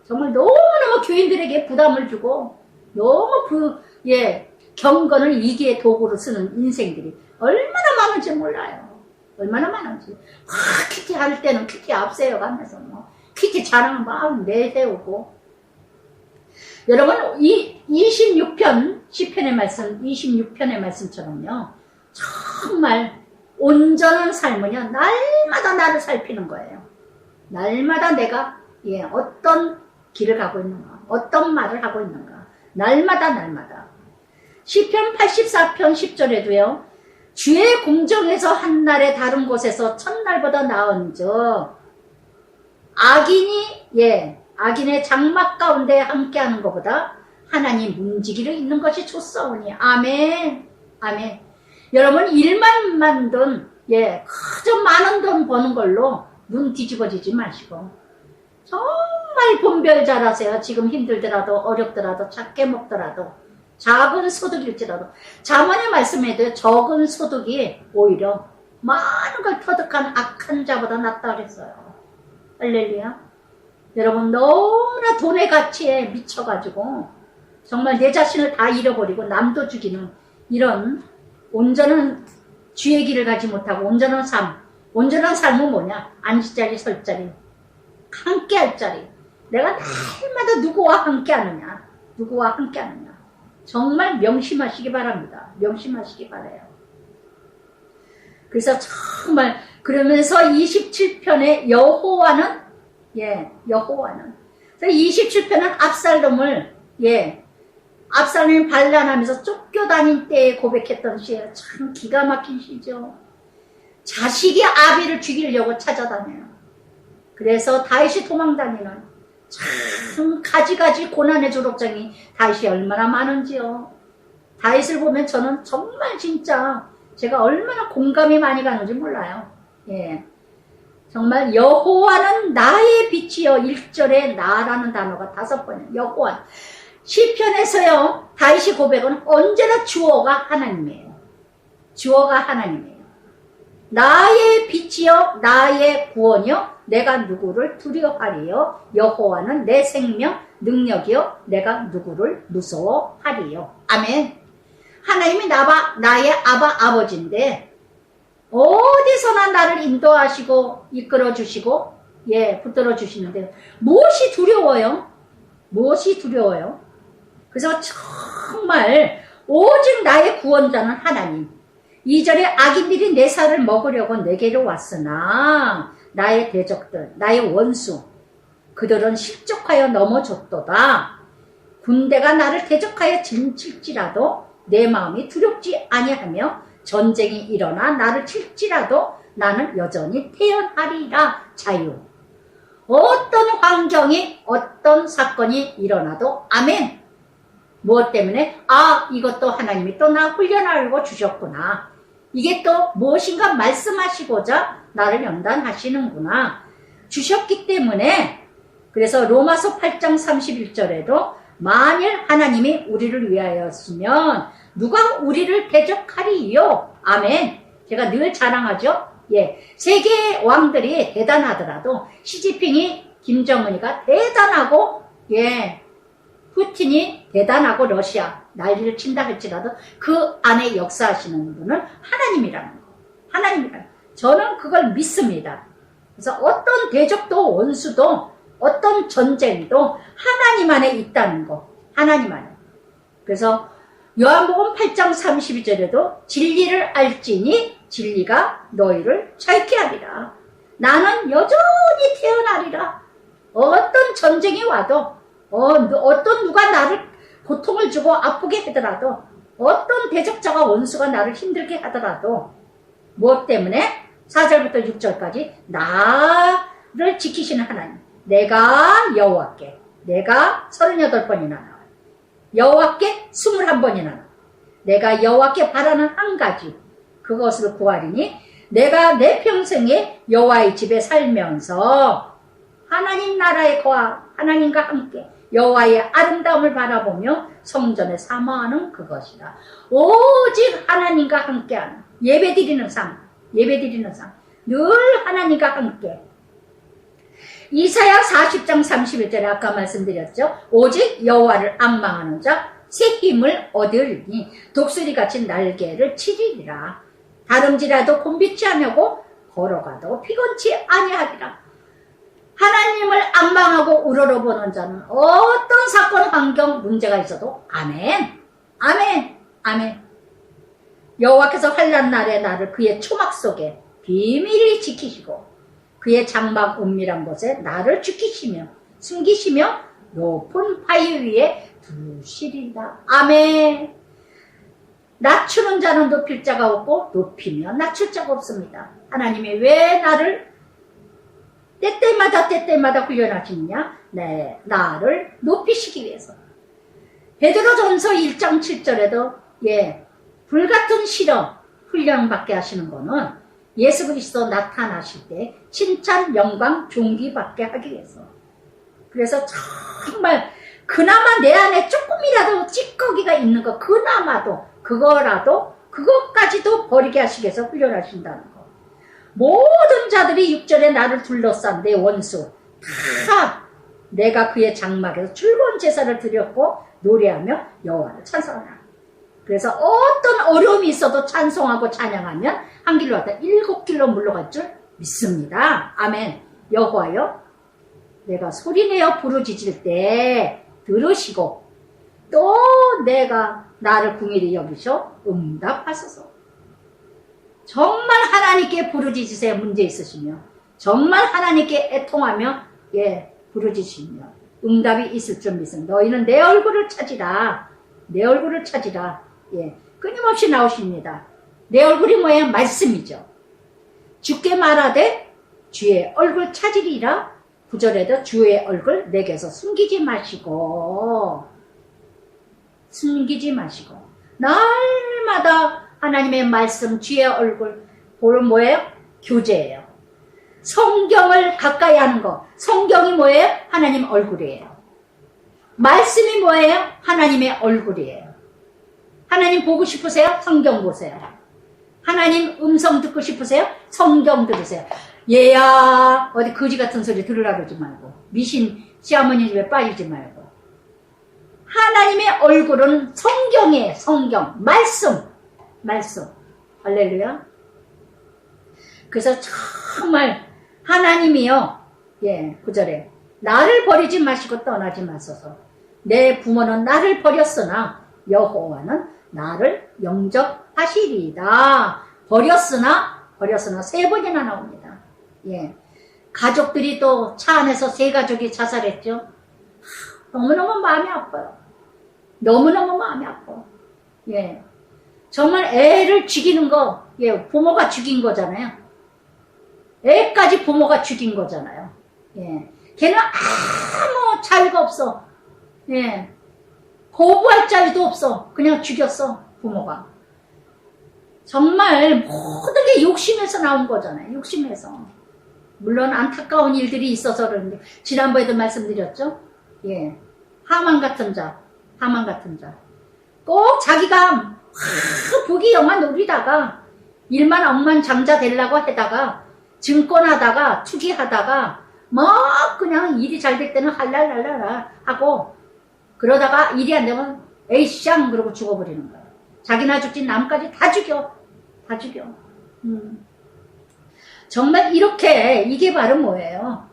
정말 너무너무 교인들에게 부담을 주고 너무 경건을 이기의 도구로 쓰는 인생들이 얼마나 많은지 몰라요. 얼마나 많은지. 키티 할 때는 키티 앞세워 가면서 키티 자랑 막 내세우고. 여러분 이 26편 시편의 말씀 26편의 말씀처럼요 정말 온전한 삶은요 날마다 나를 살피는 거예요. 날마다 내가 어떤 길을 가고 있는가, 어떤 말을 하고 있는가, 날마다. 시편 84편 10절에도요 주의 공정에서 한날에 다른 곳에서 첫날보다 나은즉 악인의 장막 가운데 함께하는 것보다 하나님 문지기로 있는 것이 좋사오니. 아멘. 여러분 일만 돈 그저 많은 돈 버는 걸로 눈 뒤집어지지 마시고 정말 분별 잘하세요. 지금 힘들더라도 어렵더라도 작게 먹더라도 작은 소득일지라도 잠언의 말씀에도 적은 소득이 오히려 많은 걸 터득한 악한 자보다 낫다 그랬어요. 할렐루야. 여러분 너무나 돈의 가치에 미쳐가지고 정말 내 자신을 다 잃어버리고 남도 죽이는 이런 온전한 주의 길을 가지 못하고 온전한 삶은 뭐냐? 앉을 자리 설 자리 함께 할 자리. 내가 날마다 누구와 함께 하느냐, 정말 명심하시기 바랍니다. 명심하시기 바라요. 그래서 정말 그러면서 27편의 여호와는 27편은 압살롬을 압살롬이 반란하면서 쫓겨다닌 때에 고백했던 시예요. 참 기가 막힌 시죠. 자식이 아비를 죽이려고 찾아다녀요. 그래서 다윗이 도망다니는 참 가지가지 고난의 졸업장이 다윗이 얼마나 많은지요. 다윗을 보면 저는 정말 진짜 제가 얼마나 공감이 많이 가는지 몰라요. 예. 정말 여호와는 나의 빛이요. 1절에 나라는 단어가 5번이에요. 여호와. 시편에서요. 다윗이 고백은 언제나 주어가 하나님이에요. 주어가 하나님이에요. 나의 빛이요. 나의 구원이요. 내가 누구를 두려워하리요. 여호와는 내 생명 능력이요. 내가 누구를 무서워하리요. 아멘. 하나님이 나의 아버지인데 어디서나 나를 인도하시고 이끌어주시고 붙들어 주시는데 무엇이 두려워요? 무엇이 두려워요? 그래서 정말 오직 나의 구원자는 하나님. 2절에 악인들이 내 살을 먹으려고 내게로 왔으나 나의 대적들, 나의 원수 그들은 실족하여 넘어졌도다. 군대가 나를 대적하여 진칠지라도 내 마음이 두렵지 아니하며 전쟁이 일어나 나를 칠지라도 나는 여전히 태어나리라. 자유. 어떤 환경이 어떤 사건이 일어나도 아멘. 무엇 때문에? 이것도 하나님이 또 나 훈련하려고 주셨구나. 이게 또 무엇인가 말씀하시고자 나를 연단하시는구나. 주셨기 때문에. 그래서 로마서 8장 31절에도 만일 하나님이 우리를 위하였으면 누가 우리를 대적하리요? 아멘. 제가 늘 자랑하죠. 세계 왕들이 대단하더라도 시진핑이 김정은이가 대단하고 푸틴이 대단하고 러시아 난리를 친다 할지라도 그 안에 역사하시는 분은 하나님이라는 거. 하나님이라는 거. 저는 그걸 믿습니다. 그래서 어떤 대적도 원수도 어떤 전쟁도 하나님 안에 있다는 거. 하나님 안에. 그래서 요한복음 8장 32절에도 진리를 알지니 진리가 너희를 자유케 하리라. 나는 여전히 태어나리라. 어떤 전쟁이 와도 어떤 누가 나를 고통을 주고 아프게 하더라도 어떤 대적자가 원수가 나를 힘들게 하더라도 무엇 때문에? 4절부터 6절까지 나를 지키시는 하나님. 내가 여호와께 내가 38번이나 나와요. 여호와께 21번이나 나와요. 내가 여호와께 바라는 한 가지 그것을 구하리니 내가 내 평생에 여호와의 집에 살면서 하나님 나라에 하나님과 함께 여호와의 아름다움을 바라보며 성전에 사모하는 그것이다. 오직 하나님과 함께하는 예배드리는 삶. 늘 하나님과 함께. 이사야 40장 31절에 아까 말씀드렸죠. 오직 여호와를 앙망하는 자 새 힘을 얻으리니 독수리같이 날개를 치리리라. 다름질하도 곤비치 아니하고 걸어가도 피곤치 아니하리라. 하나님을 앙망하고 우러러보는 자는 어떤 사건, 환경, 문제가 있어도 아멘, 아멘, 아멘. 여호와께서 환난 날에 나를 그의 초막 속에 비밀히 지키시고 그의 장막 은밀한 곳에 나를 지키시며 숨기시며 높은 바위 위에 두시리라. 아멘. 낮추는 자는 높일 자가 없고 높이면 낮출 자가 없습니다. 하나님이 왜 나를 때때마다 훈련하시느냐? 나를 높이시기 위해서. 베드로전서 1장 7절에도 불같은 실험 훈련받게 하시는 거는 예수 그리스도 나타나실 때 칭찬, 영광, 존귀받게 하기 위해서. 그래서 정말 그나마 내 안에 조금이라도 찌꺼기가 있는 거 그것까지도 버리게 하시기 위해서 훈련하신다는 거. 모든 자들이 6절에 나를 둘러싼 내 원수 다 내가 그의 장막에서 즐거운 제사를 드렸고 노래하며 여호와를 찬송하라. 그래서 어떤 어려움이 있어도 찬송하고 찬양하면 한 길로 왔다 7길로 물러갈 줄 믿습니다. 아멘. 여호와여 내가 소리내어 부르짖을 때 들으시고 또 내가 나를 궁일히 여기셔 응답하소서. 정말 하나님께 부르짖으세요. 문제 있으시며 정말 하나님께 애통하며 부르짖으시며 응답이 있을 줄 믿음. 너희는 내 얼굴을 찾으라. 내 얼굴을 찾으라. 예, 끊임없이 나오십니다. 내 얼굴이 뭐예요? 말씀이죠. 주께 말하되 주의 얼굴 찾으리라. 9절에도 주의 얼굴 내게서 숨기지 마시고 날마다 하나님의 말씀 주의 얼굴 보는 뭐예요? 교제예요. 성경을 가까이 하는 거. 성경이 뭐예요? 하나님 얼굴이에요. 말씀이 뭐예요? 하나님의 얼굴이에요. 하나님 보고 싶으세요? 성경 보세요. 하나님 음성 듣고 싶으세요? 성경 들으세요. 얘야 어디 거지 같은 소리 들으라 그러지 말고 미신 시어머니 집에 빠지지 말고 하나님의 얼굴은 성경이에요. 성경 말씀 할렐루야. 그래서 정말 하나님이요 9절에 나를 버리지 마시고 떠나지 마소서. 내 부모는 나를 버렸으나 여호와는 나를 영접하시리이다. 버렸으나 3번이나 나옵니다. 가족들이 또 차 안에서 3가족이 자살했죠. 너무너무 마음이 아파요. 너무너무 마음이 아파. 정말 애를 죽이는 거 부모가 죽인 거잖아요. 애까지 부모가 죽인 거잖아요. 걔는 아무 자유가 없어. 거부할 자유도 없어. 그냥 죽였어 부모가. 정말 모든 게 욕심에서 나온 거잖아요. 욕심에서. 물론 안타까운 일들이 있어서 그러는데 지난번에도 말씀드렸죠. 하만 같은 자. 꼭 자기가 부귀영화 누리다가 일만 억만장자 되려고 하다가 증권하다가 투기하다가 막 그냥 일이 잘 될 때는 할랄랄랄 하고 그러다가 일이 안 되면 에이쌍 그러고 죽어버리는 거예요. 자기나 죽지 남까지 다 죽여. 정말 이게 바로 뭐예요?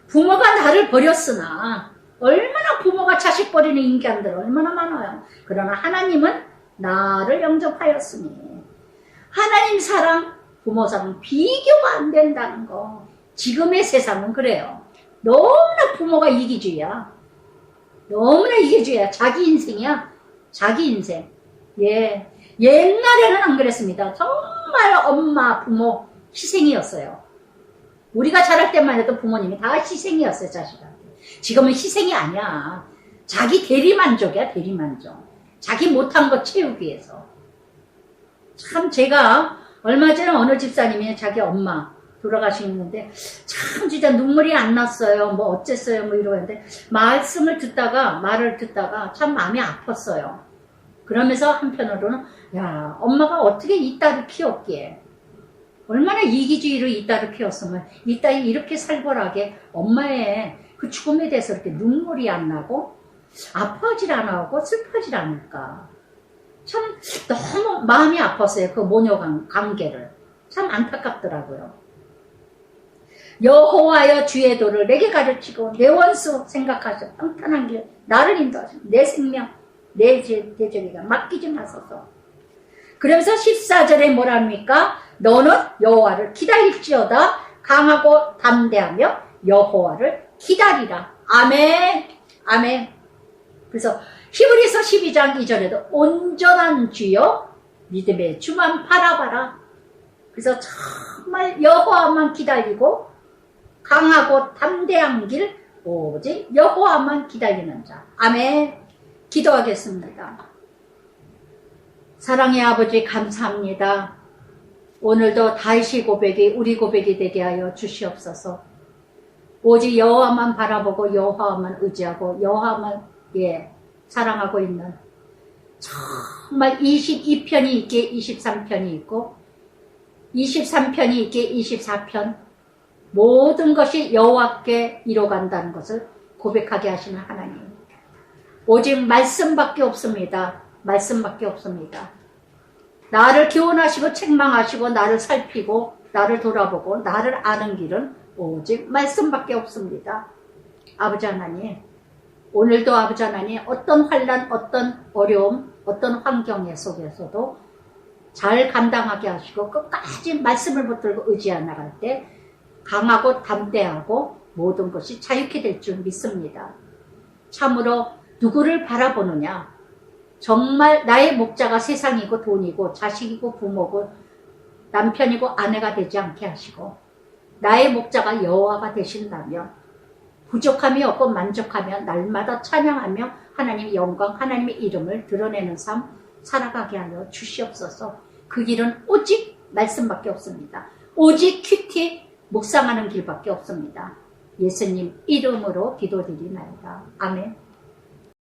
부모가 나를 버렸으나 얼마나 부모가 자식 버리는 인간들 얼마나 많아요. 그러나 하나님은 나를 영접하였으니 하나님 사랑 부모 사랑 비교가 안 된다는 거. 지금의 세상은 그래요. 너무나 부모가 이기주의야. 자기 인생이야. 자기 인생. 옛날에는 안 그랬습니다. 정말 엄마 부모 희생이었어요. 우리가 자랄 때만 해도 부모님이 다 희생이었어요. 자식한테. 지금은 희생이 아니야. 자기 대리만족이야. 대리만족. 자기 못한 거 채우기 위해서. 참 제가 얼마 전에 어느 집사님이 자기 엄마 돌아가시는데 참 진짜 눈물이 안 났어요. 뭐 어쨌어요. 뭐 이러는데 말을 듣다가 참 마음이 아팠어요. 그러면서 한편으로는 야 엄마가 어떻게 이 딸을 키웠기에 얼마나 이기주의로 이 딸을 키웠으면 이 딸이 이렇게 살벌하게 엄마의 그 죽음에 대해서 이렇게 눈물이 안 나고 아파하질 않아하고 슬퍼하질 않을까. 참 너무 마음이 아팠어요. 그 모녀 관계를. 참 안타깝더라고요. 여호와여 주의 도를 내게 가르치고 내 원수 생각하셔 평탄한 길 나를 인도하시고 내 생명 내 대적에게 맡기지 마소서. 그러면서 14절에 뭐라 합니까? 너는 여호와를 기다릴지어다 강하고 담대하며 여호와를 기다리라. 아멘. 그래서 히브리서 12장 2절에도 온전한 주여 믿음의 주만 바라봐라. 그래서 정말 여호와만 기다리고 강하고 담대한 길 오직 여호와만 기다리는 자. 아멘. 기도하겠습니다. 사랑의 아버지 감사합니다. 오늘도 다윗의 고백이 우리 고백이 되게 하여 주시옵소서. 오직 여호와만 바라보고 여호와만 의지하고 여호와만 사랑하고 있는 정말 22편이 있기에 23편이 있고 23편이 있기에 24편 모든 것이 여호와께 이뤄간다는 것을 고백하게 하시는 하나님. 오직 말씀밖에 없습니다. 나를 교훈하시고 책망하시고 나를 살피고 나를 돌아보고 나를 아는 길은 오직 말씀밖에 없습니다. 아버지 하나님, 오늘도 아버지 하나님 어떤 환난, 어떤 어려움, 어떤 환경 속에서도 잘 감당하게 하시고 끝까지 말씀을 붙들고 의지해 나갈 때 강하고 담대하고 모든 것이 자유케 될 줄 믿습니다. 참으로 누구를 바라보느냐? 정말 나의 목자가 세상이고 돈이고 자식이고 부모고 남편이고 아내가 되지 않게 하시고 나의 목자가 여호와가 되신다면 부족함이 없고 만족하며 날마다 찬양하며 하나님의 영광 하나님의 이름을 드러내는 삶 살아가게 하여 주시옵소서. 그 길은 오직 말씀밖에 없습니다. 오직 큐티 묵상하는 길밖에 없습니다. 예수님 이름으로 기도드리나이다. 아멘.